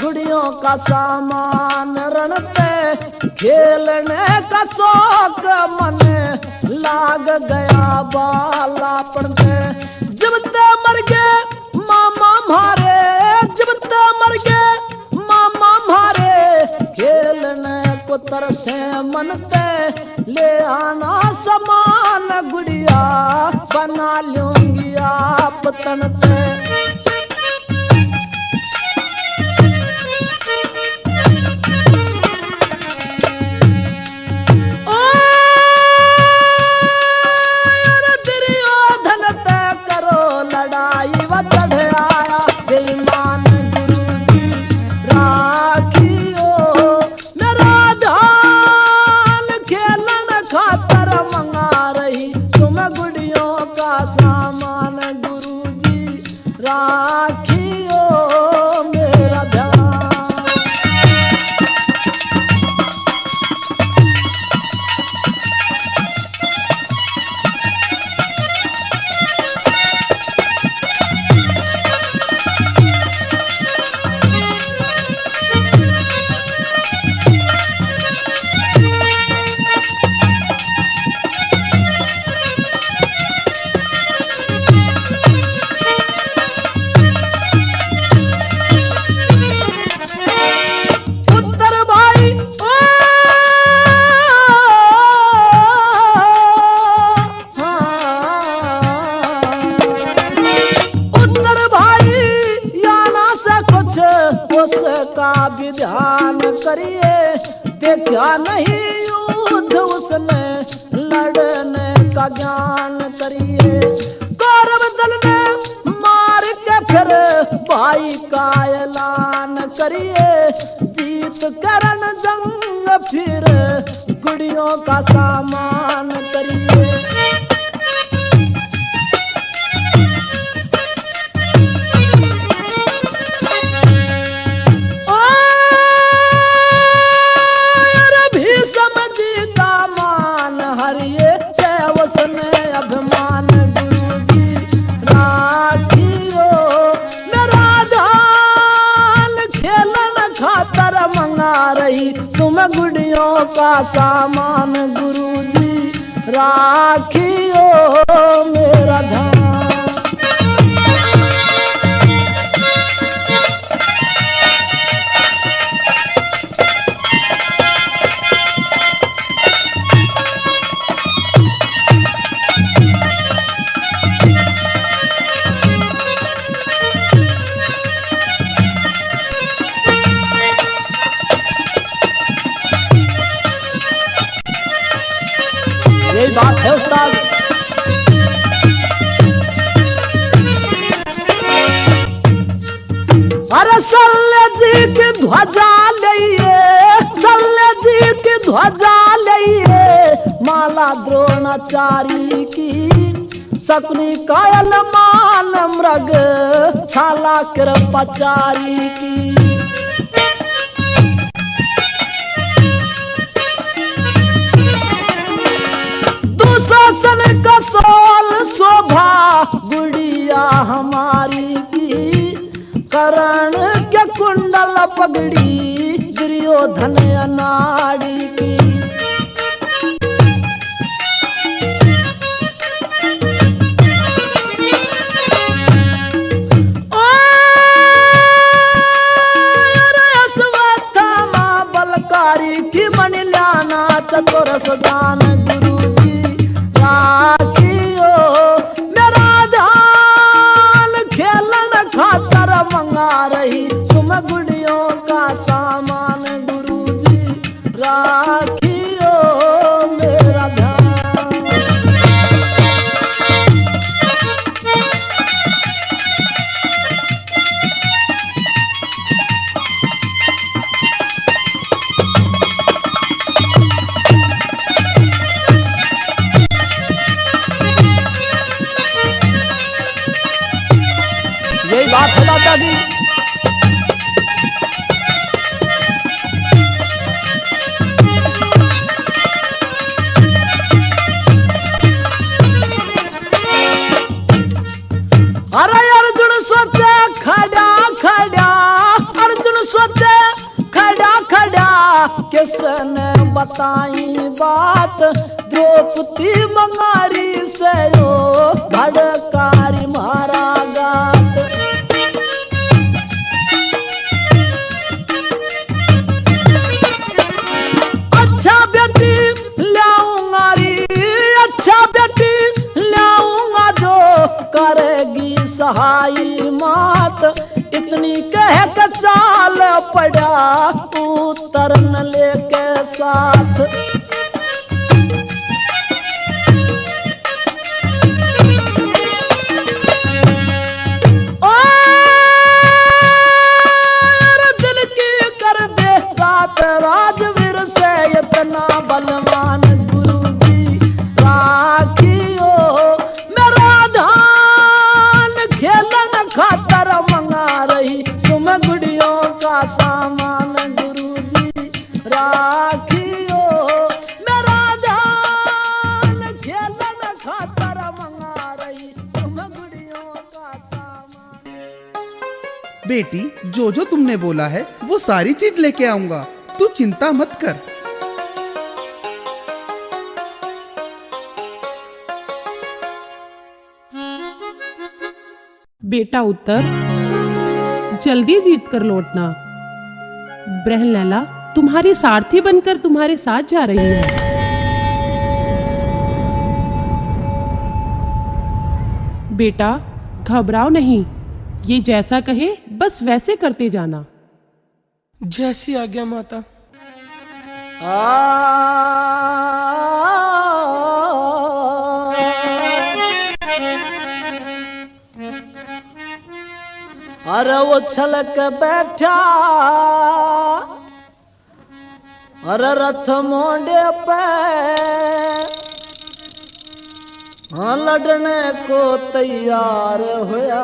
B: गुड़ियों का सामान रण पे खेलने का शौक मन लाग गया बालापन पे। जीवते मर गए मामा मारे, जीवते मर गए मामा मारे। खेलने को तरसे मन पे ले आना सामान गुड़िया बना लूंगी आप तन पे। का भी ध्यान करिए, देखा नहीं युद्ध उसने लड़ने का ज्ञान करिए। कौरव दल ने मार के फिर भाई का ऐलान करिए, जीत करण जंग फिर गुड़ियों का सामान करिए। हरिये से उसने अभिमान गुरुजी राखियो, मेरा ध्यान खेलन खातर मंगा रही सुम गुड़ियों का सामान गुरुजी राखियो मेरा ध्यान। यही बात है उस्ताद। अरे सल्ले जी की ध्वजा लइए, सल्ले जी की ध्वजा लइए, माला द्रोणाचारी की, शकुनी कायल मान मृग छाला कृपाचारी की। दुशासन का सोल शोभा गुड़िया हमारी की, करण के कुंडल पगड़ी दुर्योधन अनाड़ी की। बलकारी की मन लाना चतुर सजान गुरुजी राखियो, मेरा ध्यान खेलन खातर मंगा रही सुम गुड़ियों का सामान गुरुजी राखियो मेरा ध्यान। यही बात है दादा जी। अरे अर्जुन सोचे खड़ा खड़ा, अर्जुन सोचे खड़ा खड़ा, किसने बताई बात द्रौपदी मंगारी से यो भड़कारी मारा गात। अच्छा बेटी लाऊंगा री, अच्छा बेटी लाऊंगा जो करेगी सहाई मात, इतनी कह के चाल पड़ा उतरन लेके साथ। राजवीर से इतना बलवान गुरुजी राखियो, मेरा ध्यान खेलन खातर मंगा रही सुम गुड़ियों का सामान गुरुजी राखियो, मेरा ध्यान खेलन खातर मंगा रही सुम गुड़ियों का सामान।
C: बेटी, जो जो तुमने बोला है वो सारी चीज लेके आऊंगा, तू चिंता मत कर।
E: बेटा उत्तर, जल्दी जीत कर लौटना। ब्रहन लैला तुम्हारी सारथी बनकर तुम्हारे साथ जा रही है। बेटा घबराओ नहीं, ये जैसा कहे बस वैसे करते जाना।
J: जैसी आज्ञा माता।
B: अरे वो छलक बैठा अरे रथ मोंडे पे हाँ लड़ने को तैयार होया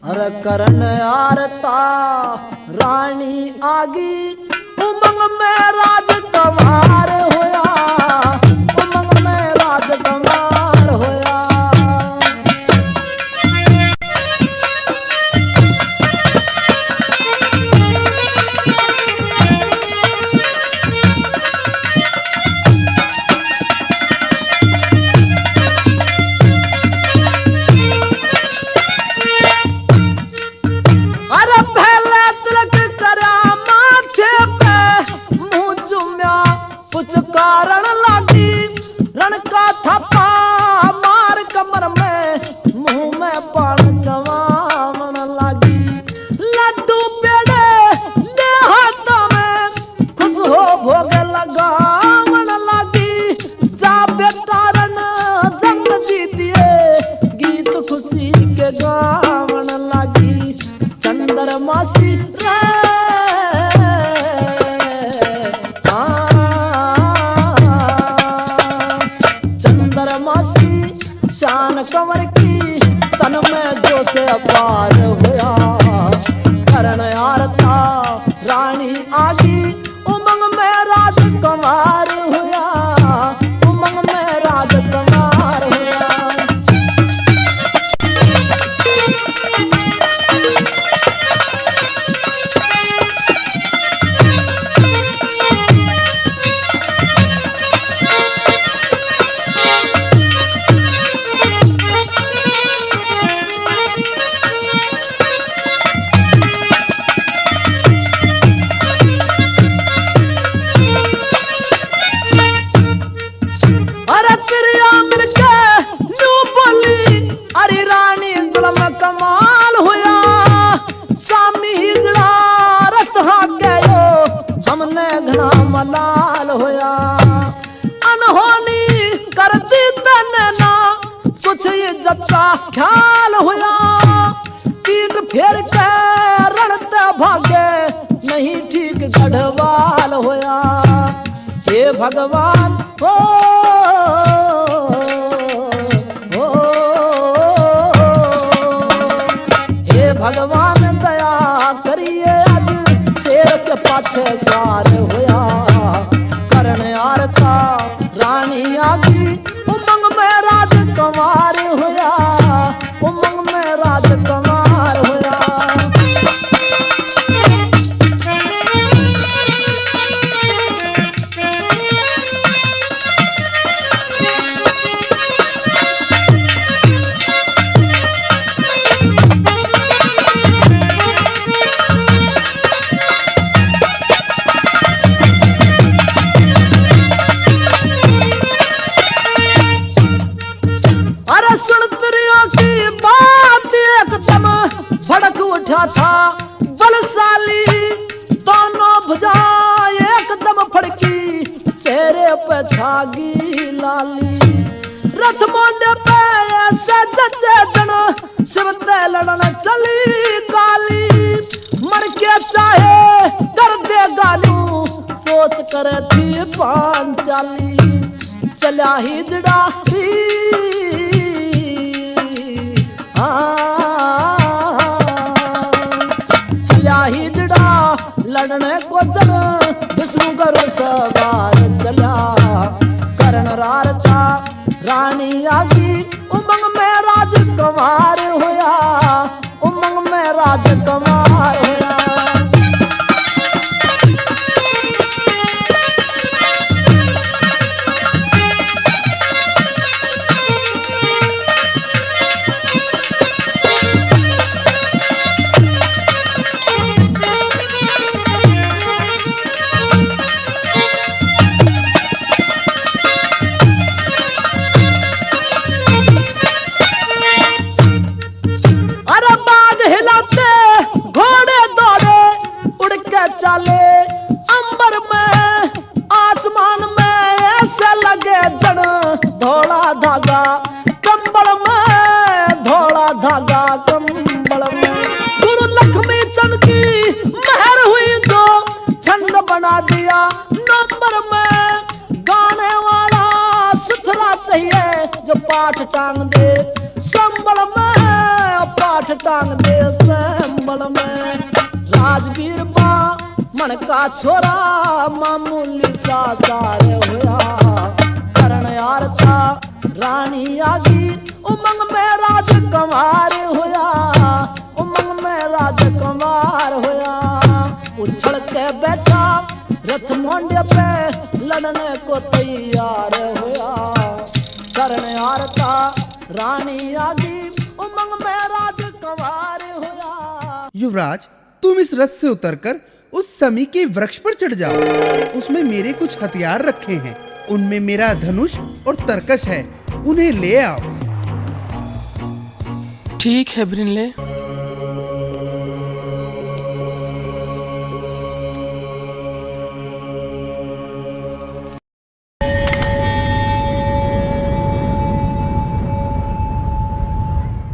B: अरे करण आरता रानी आगी उमंग में राजकुमार होया उमंग में राजकुमार होया। कारण लागी रण का थप्पा मार कमर में मुंह में पान जवान लागी लड्डू पेड़े ले हाथों में खुश हो भोग लगावन लागी जा बेटा रण जंग जीतिए गीत खुशी के गावन लागी चंद्रमासी शान कंवर की तन में जो से अपार होया करण आरता रानी आगी उमंग में राजकुमार होया उमंग में राजकुमार होया। कमाल होया सामी हिजड़ा रथ गयो हमने घना मलाल होया अनहोनी कर दी तने ना कुछ इज्जत का ख्याल होया पीठ फेर के रणते भागे नहीं ठीक गढ़वाल होया हे भगवान हो भगवान दया करिए आज शेर के पाछे सार होया करण आरता रानी आगी उमंग में राजकुमार होया उमंग में राजकुमार होया। भड़क उठा था बलशाली दोनों भुजा एकदम फड़की चेहरे पे छागी लाली रथ मोंडे पे ऐसे जचे जन शिवते लड़न चली काली मर के चाहे कर दे गालू सोच कर थी पांचाली चला हिजड़ा हिजड़ा लड़ने को चल विष्णु गरुड़ सवार चला करण आरता रानी आगी उमंग में राजकुमार होया उमंग में राजकुमार होया। घोड़े पाठ टांग दे संबल में, पाठ टांग दे संबल में। राजवीर बा मन का छोरा मामूली सा सारे होया, करण यार था रानी आगी उमंग में राजकुमार होया, उमंग में राजकुमार होया। उछल के बैठा रथ मोंडे पे लड़ने को तैयार होया, करण यार था रानी आगी उमंग में राजकुमार होया।
C: युवराज, तुम इस रथ से उतरकर उस समी के वृक्ष पर चढ़ जाओ। उसमें मेरे कुछ हथियार रखे हैं, उनमें मेरा धनुष और तरकश है, उन्हें ले आओ।
J: ठीक है ब्रिनले।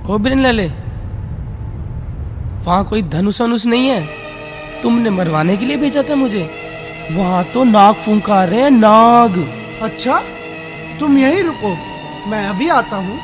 J: ओ ब्रिनले, वहां कोई धनुष अनुष नहीं है? तुमने मरवाने के लिए भेजा था मुझे? वहां तो नाग फुंकार रहे हैं, नाग।
K: अच्छा, तुम यहीं रुको, मैं अभी आता हूँ।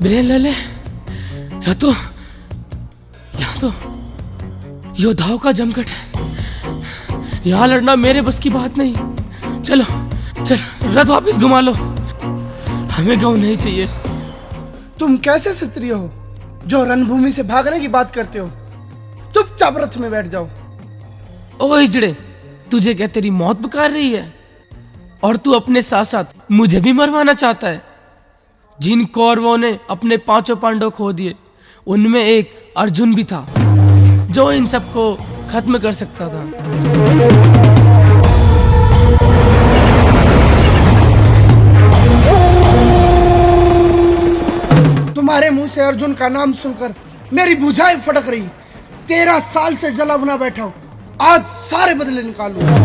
J: ब्रिनले, यहाँ तो योद्धाओं का जमघट है। यहाँ लड़ना मेरे बस की बात नहीं। चलो चल, रथ वापस घुमा लो, हमें गाँव नहीं चाहिए।
K: तुम कैसे क्षत्रिय हो जो रणभूमि से भागने की बात करते हो? चुपचाप रथ में बैठ जाओ।
J: ओ हिजड़े, तुझे क्या तेरी मौत पुकार रही है? और तू अपने साथ साथ मुझे भी मरवाना चाहता है? जिन कौरवों ने अपने 5 पांडव खो दिए, उनमें एक अर्जुन भी था जो इन सबको खत्म कर सकता था।
K: तुम्हारे मुंह से अर्जुन का नाम सुनकर मेरी भुजाएं फटक रही। 13 साल से जला बना बैठा हूं, आज सारे बदले निकालूंगा।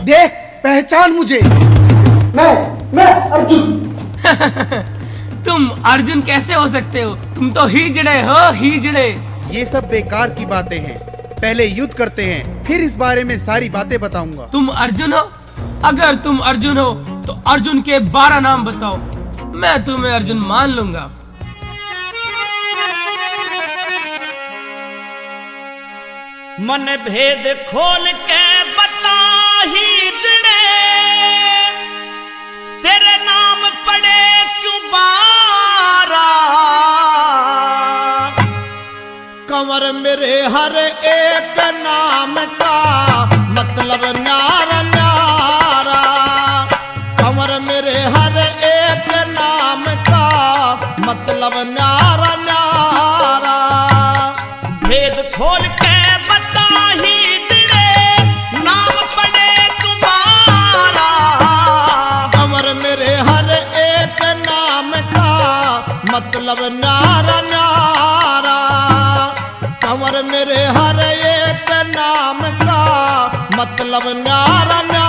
K: देख, पहचान मुझे, मैं अर्जुन।
J: तुम अर्जुन कैसे हो सकते हो? तुम तो हिजड़े हो, हिजड़े।
C: ये सब बेकार की बातें हैं, पहले युद्ध करते हैं, फिर इस बारे में सारी बातें बताऊंगा।
J: तुम अर्जुन हो? अगर तुम अर्जुन हो तो अर्जुन के 12 नाम बताओ, मैं तुम्हें अर्जुन मान लूंगा।
A: मन भेद खोल के बता हिजड़े, तेरे नाम पड़े क्यों बारा?
L: कंवर मेरे हर एक नाम का मतलब न्यारा न्यारा। कंवर मेरे हर एक नाम का मतलब न्यारा न्यारा।
A: भेद खोल के बता हिजड़े, नाम पड़े तुम्हारा।
L: कंवर मेरे हर एक नाम का मतलब न्यारा न्यारा। कंवर मेरे हर एक नाम का मतलब न्यारा न्यारा।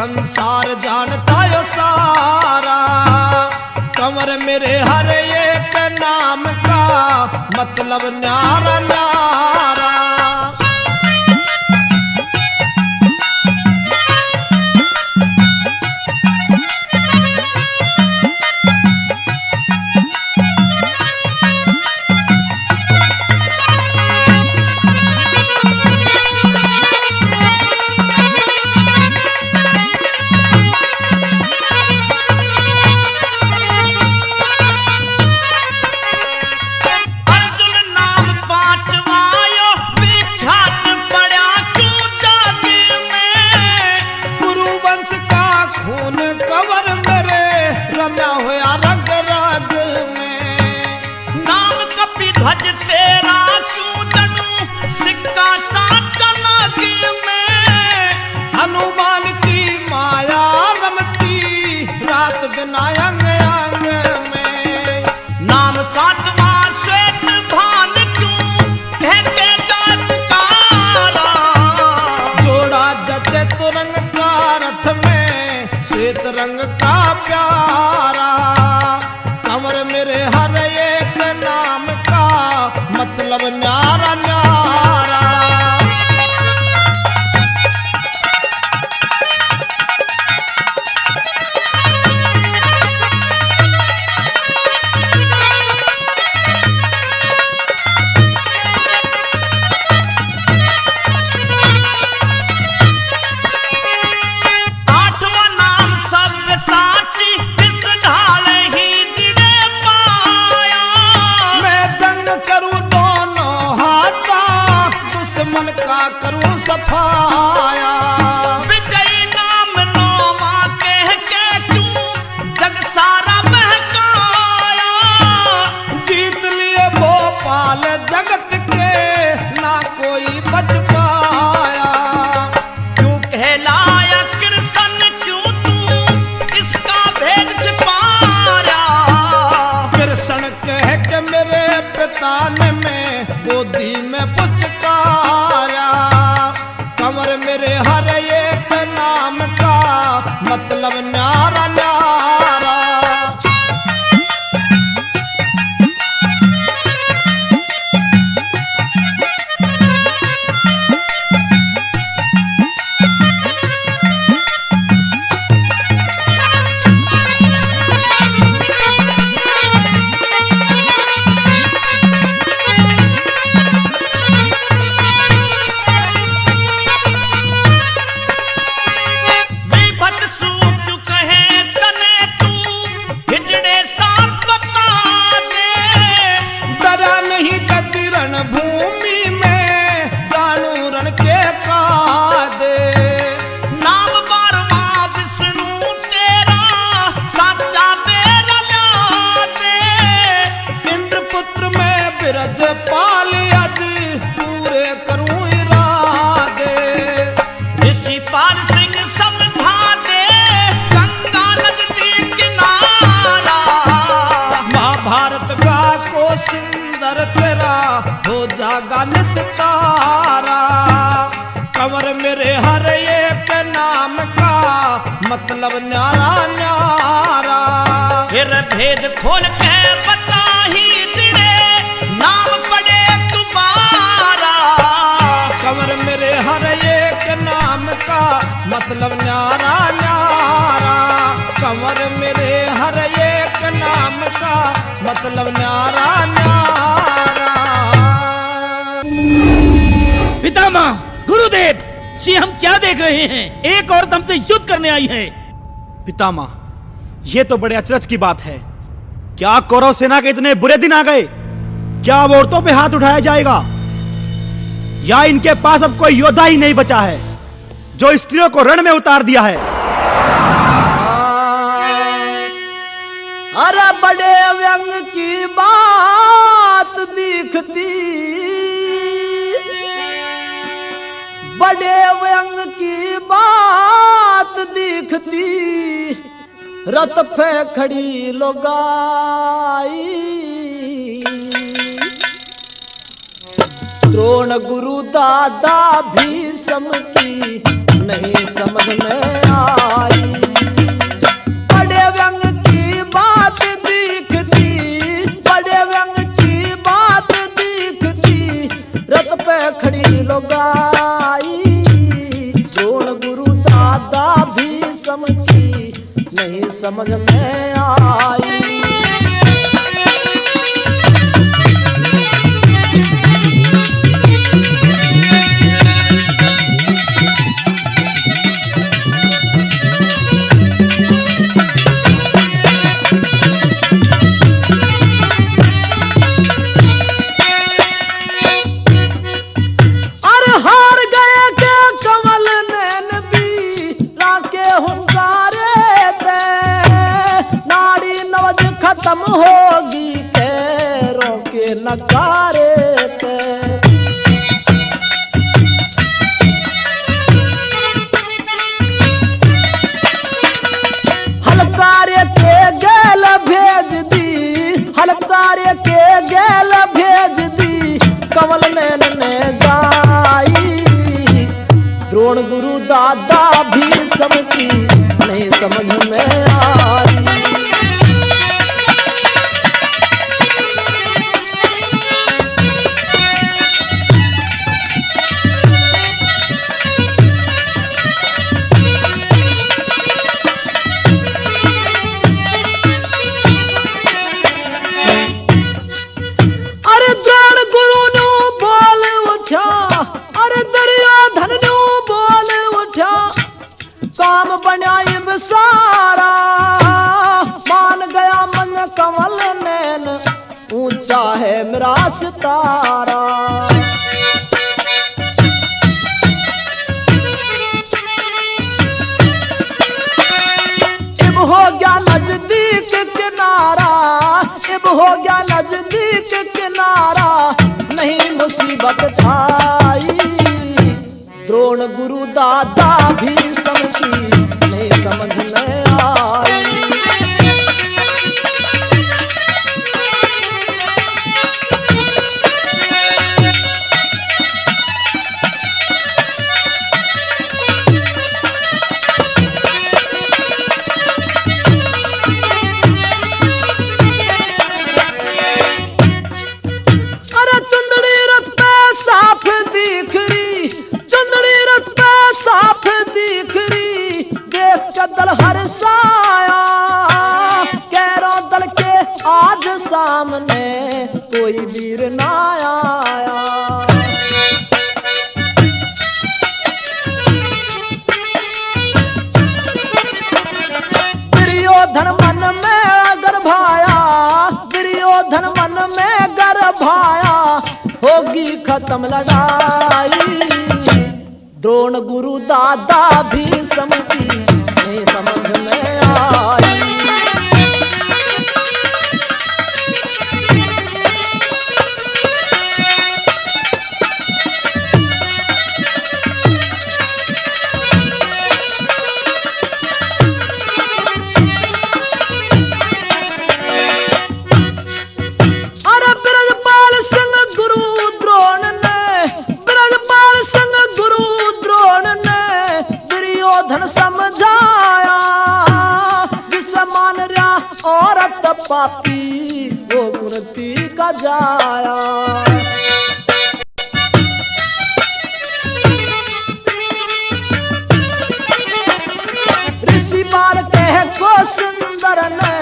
L: संसार जानता यो सारा। कंवर मेरे हर एक नाम का मतलब न्यारा न्यारा। हनुमान की माया रमती रात दिन अंग अंग में। नाम सातवां श्वेत भान क्यों कह के जाए पुकारा। जोड़ा जचे तुरंग का रथ में श्वेत रंग का प्यारा। कंवर मेरे हर एक नाम का मतलब न्यारा न्यारा। करूं सफाया विजयी नाम नौवा कह के क्यों जग सारा बहकाया। जीत लिए भोपाल जगत के ना कोई बच पाया। क्यों कहलाया कृष्ण क्यों तू इसका भेद छिपाया। कृष्ण कह के मेरे पिता ने में गोदी में पुचकारा। कंवर मेरे हर एक नाम का मतलब न्यारा न्यारा। भूमि में जानू रण के कादे। नाम बारवा विष्णु तेरा साचा मेरा ला दे। इंद्रपुत्र में बिरज पाली अज पूरे करूं इरादे। ऋषि पाल सिंह समझा दे गंगा नदी किनारा। महाभारत का को सुंदर तेरा हो जागा निस्तारा। कंवर मेरे हर एक नाम का मतलब न्यारा न्यारा। फिर भेद खोल के बता ही जिड़े नाम पड़े तुम्हारा। कंवर मेरे हर एक नाम का मतलब न्यारा न्यारा। कंवर मेरे हर एक नाम का मतलब न्यारा न्यारा।
A: पितामह, गुरुदेव, जी हम क्या देख रहे हैं? एक औरत हमसे युद्ध करने आई है।
D: पितामह, ये तो बड़े अचरज की बात है। क्या कौरव सेना के इतने बुरे दिन आ गए? क्या अब औरतों पे हाथ उठाया जाएगा? या इनके पास अब कोई योद्धा ही नहीं बचा है जो स्त्रियों को रण में उतार दिया है?
B: अरे बड़े व्यंग की बात दिखती, बड़े व्यंग की बात दिखती, रथ पे खड़ी लोगाई। द्रोण गुरु दादा भीष्म की नहीं समझ में आई। बड़े व्यंग की बात दिखती, बड़े व्यंग की बात दिखती, रथ पे खड़ी लोगाई। द्रोण गुरु दादा भी समझी नहीं समझ में आई। खत्म होगी पैरों के नकारे पे। हलकारे के गैल भेज दी, हलकारे के गैल भेज दी, कमल नैन ने गाई। द्रोण गुरु दादा भी समझी नहीं समझ में आई। काम बनाइब सारा, मान गया मन कमल नैन, ऊंचा है मेरा सितारा। इब हो गया नजदीक किनारा, इब हो गया नजदीक किनारा, नहीं मुसीबत ठाई। द्रोण गुरु दादा भी समझी नहीं समझ में आई। अरे चुंदड़ी रथ पे साफ दिख रही, चुंदड़ी रथ पे साफ दिख रही, देख के दल हर्षाया। कैरों दल के आज सामने कोई वीर ना आया। दुर्योधन मन में गर्भाया, दुर्योधन मन में गर्भाया, होगी खत्म लड़ाई। द्रोण गुरु दादा भी समझी नहीं समझ में आई। अरे ब्रजपाल सिंह गुरु द्रोण ने, ब्रजपाल सिंह गुरु द्रोण ने दुर्योधन समझाया। जिसे मान रहा औरत पापी, वो मूर्ति का जाया। ऋषि बार कह को सुंदर ने,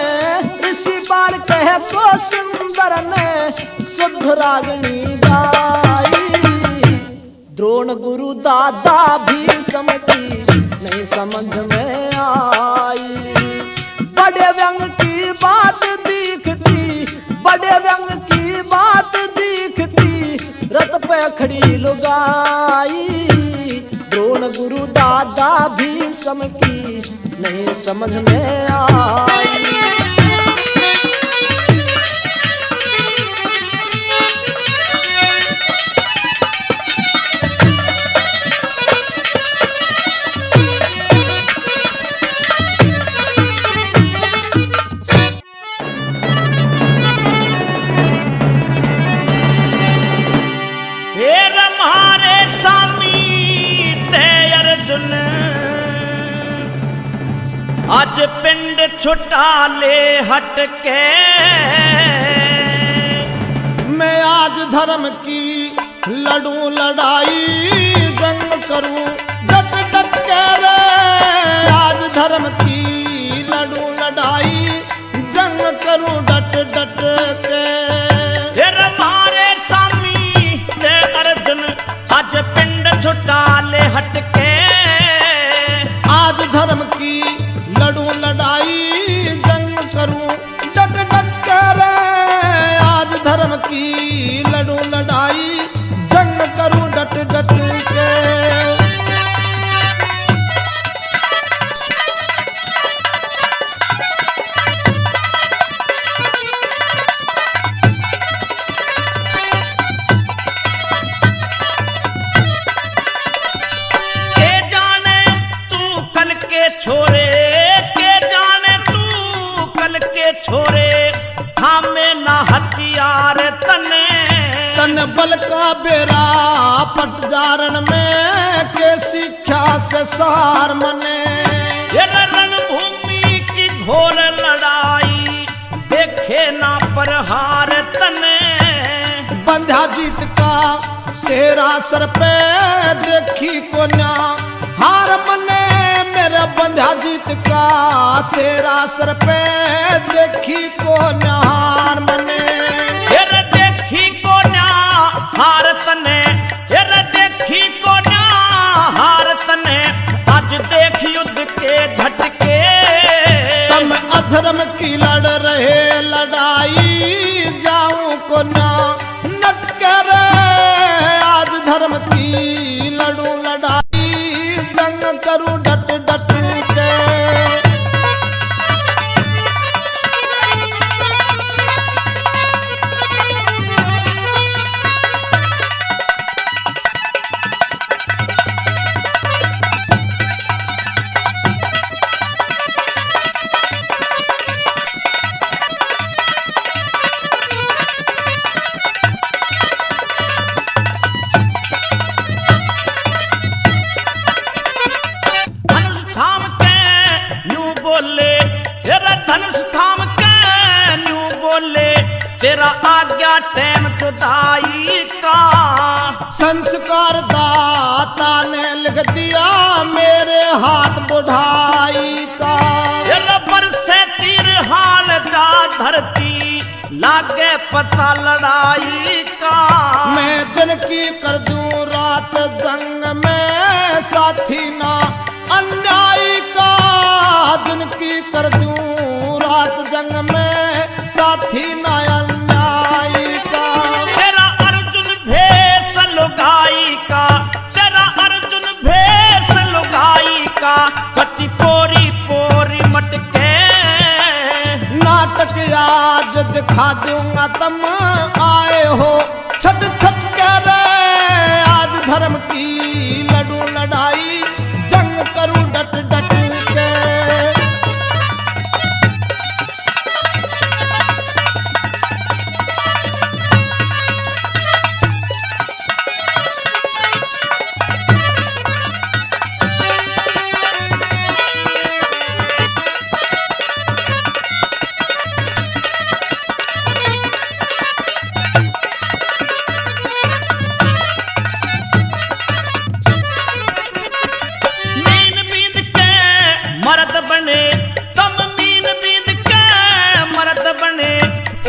B: ऋषि बार कह को सुंदर ने, शुद्ध रागनी गाई। द्रोण गुरु दादा भी समझी नहीं समझ में आई। बड़े व्यंग की बात दिखती, बड़े व्यंग की बात दिखती, रथ पे खड़ी लुगाई। द्रोण गुरु दादा भी समझी नहीं समझ में आई।
L: हे रम्हारे सामी ते अर्जुन आज पिंड छुटा ले हट के मैं आज धर्म की लड़ूं लड़ाई जंग करूं डट डट के रे आज धर्म की लड़ूं लड़ाई जंग करूं डट डट के फिर मारे सामी ते अर्जुन आज पिंड छुटा ले हट के आज धर्म की लड़ूं लड़ाई जंग करूं डट डट कर आज धर्म की लड़ूं लड़ाई जंग करूं डट डट के छोरे के जाने तू कल के छोरे थामे ना हथियार तने तन बल का बेरा पट जारण में के शिक्षा से सार मने ये रणभूमि की घोर लड़ाई देखे ना पर हार तने बंध्या जीत का शेरा सर पे देखी को ना हार मने मेरे बंध्या जीत का शेरा सर पे देखी को नहार मने फिर देखी को नहार तने फिर देखी को नहार तने आज देख युद्ध के झटके तुम अधर्म की लड़ रहे लड़ाई जाऊं को ना नटके रे आज धर्म की लड़ूं लड़ाई जंग करूं डट डट के तेरा आज्ञा टैम जुदाई का संस्कार दाता ने लिख दिया मेरे हाथ बुढ़ाई का रबर से तीर हाल जा धरती लागे पता लड़ाई का मैं दिन की कर दूं रात जंग में साथी ना अन्यायी का दिन की कर दूं रात जंग में साथी ना अन्यायी का तेरा अर्जुन भेष लुगाई का तेरा अर्जुन भेष लुगाई का पति पोरी पोरी मटके नाटक आज दिखा दूंगा तुम आए हो छट छट कर आज धर्म की लड़ूं लड़ाई जंग करूं डट डट के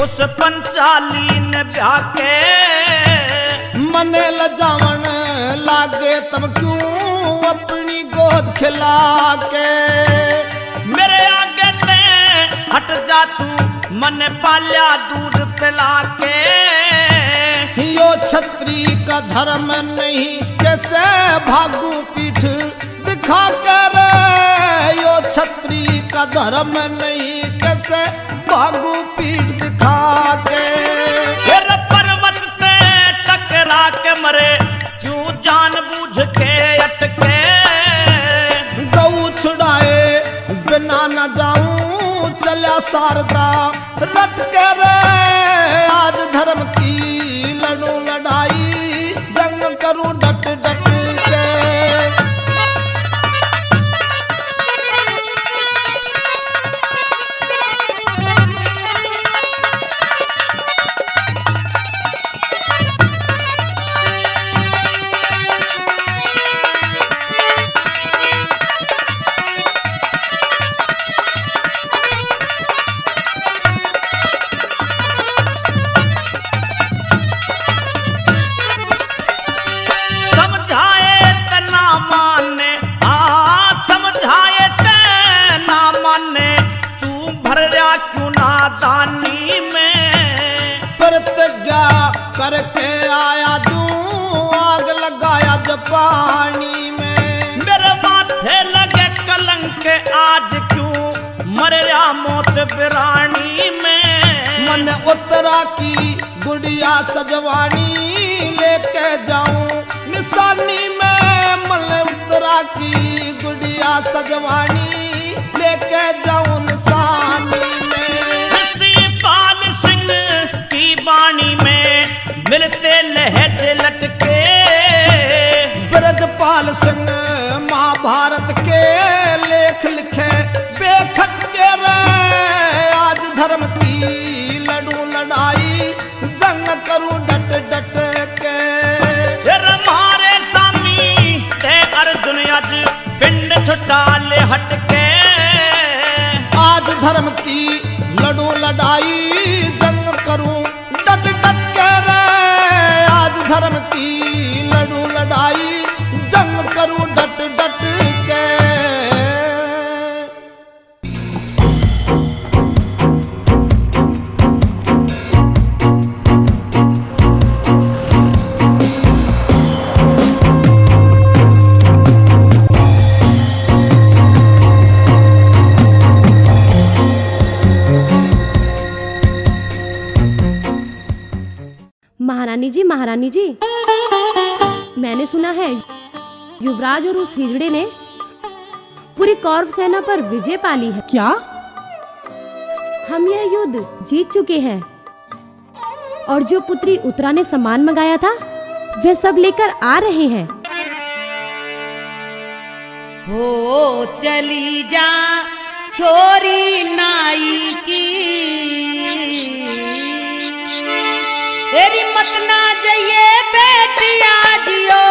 L: उस पंचाली ने ब्याह के मने लजावन लागे तब क्यों अपनी गोद खिला के मेरे आगे ते हट जा तू मने पाल्या दूध पिला के यो छत्री का धर्म नहीं कैसे भागू पीठ दिखा कर यो छत्री का धर्म नहीं कैसे भागू पीठ दिखा के फिर पर्वत पे टकरा के मरे क्यों जानबूझ के अटके गऊ छुड़ाए बिना न जाऊं चला शारदा रट के रे आज धर्म की लड़ूं लड़ाई जंग करूं डट डट के लगाया जब पानी में।
B: मेरे माथे लगे कलंक आज क्यों मर रहा मौत बिरानी में।
L: मन उत्तरा की गुड़िया सजवानी लेके जाऊं निशानी में। मन उत्तरा की गुड़िया सजवानी लेके जाऊं निशानी में।
B: इसी पाल सिंह की बाणी में मिलते लहज लटके।
L: ब्रजपाल सिंह महाभारत के लेख लिखे बेखट के रे। आज धर्म की लड़ू लड़ाई जंग करूं डट डट के।
B: मारे सामी ते अर्जुन आज पिंड छुटा ले हटके।
L: आज धर्म की लड़ू लड़ाई जंग करूं डट डट के रे। आज धर्म की लड़ू लड़ाई जंग करूं डट डट के।
F: महारानी जी मैंने सुना है युवराज और उस हिजड़े ने पूरी कौरव सेना पर विजय पाली है।
E: क्या?
F: हम यह युद्ध जीत चुके हैं और जो पुत्री उत्तरा ने सामान मंगाया था वे सब लेकर आ रहे हैं।
G: हो चली जा छोरी नाई की, तेरी मत ना जाइए बेटिया जियो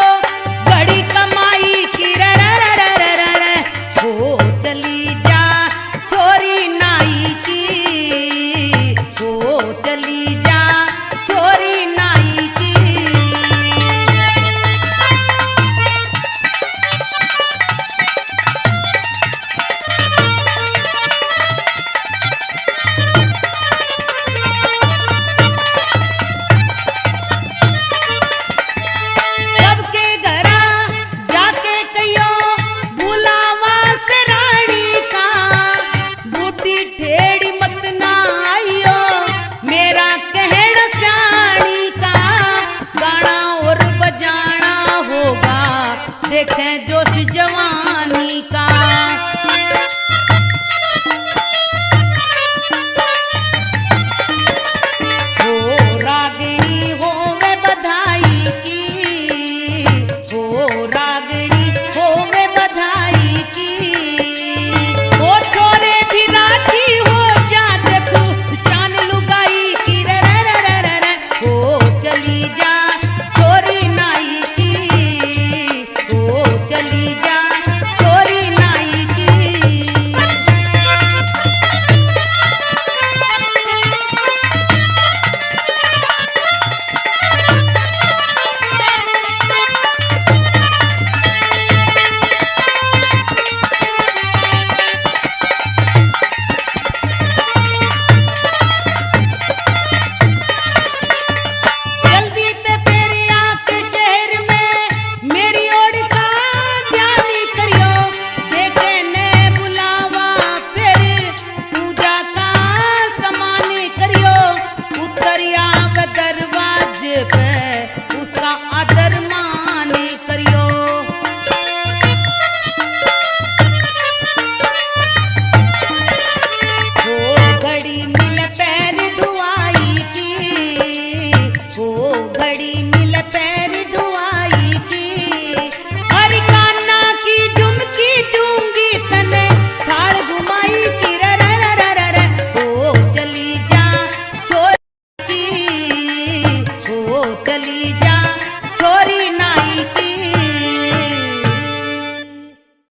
G: बड़ी कमाई की। रे रे रे रे रे रे हो चली जा छोरी नाई की, हो चली जा छोरी नाई की। देखें जोश जवानी का, हो रागिणी हो वे बधाई की।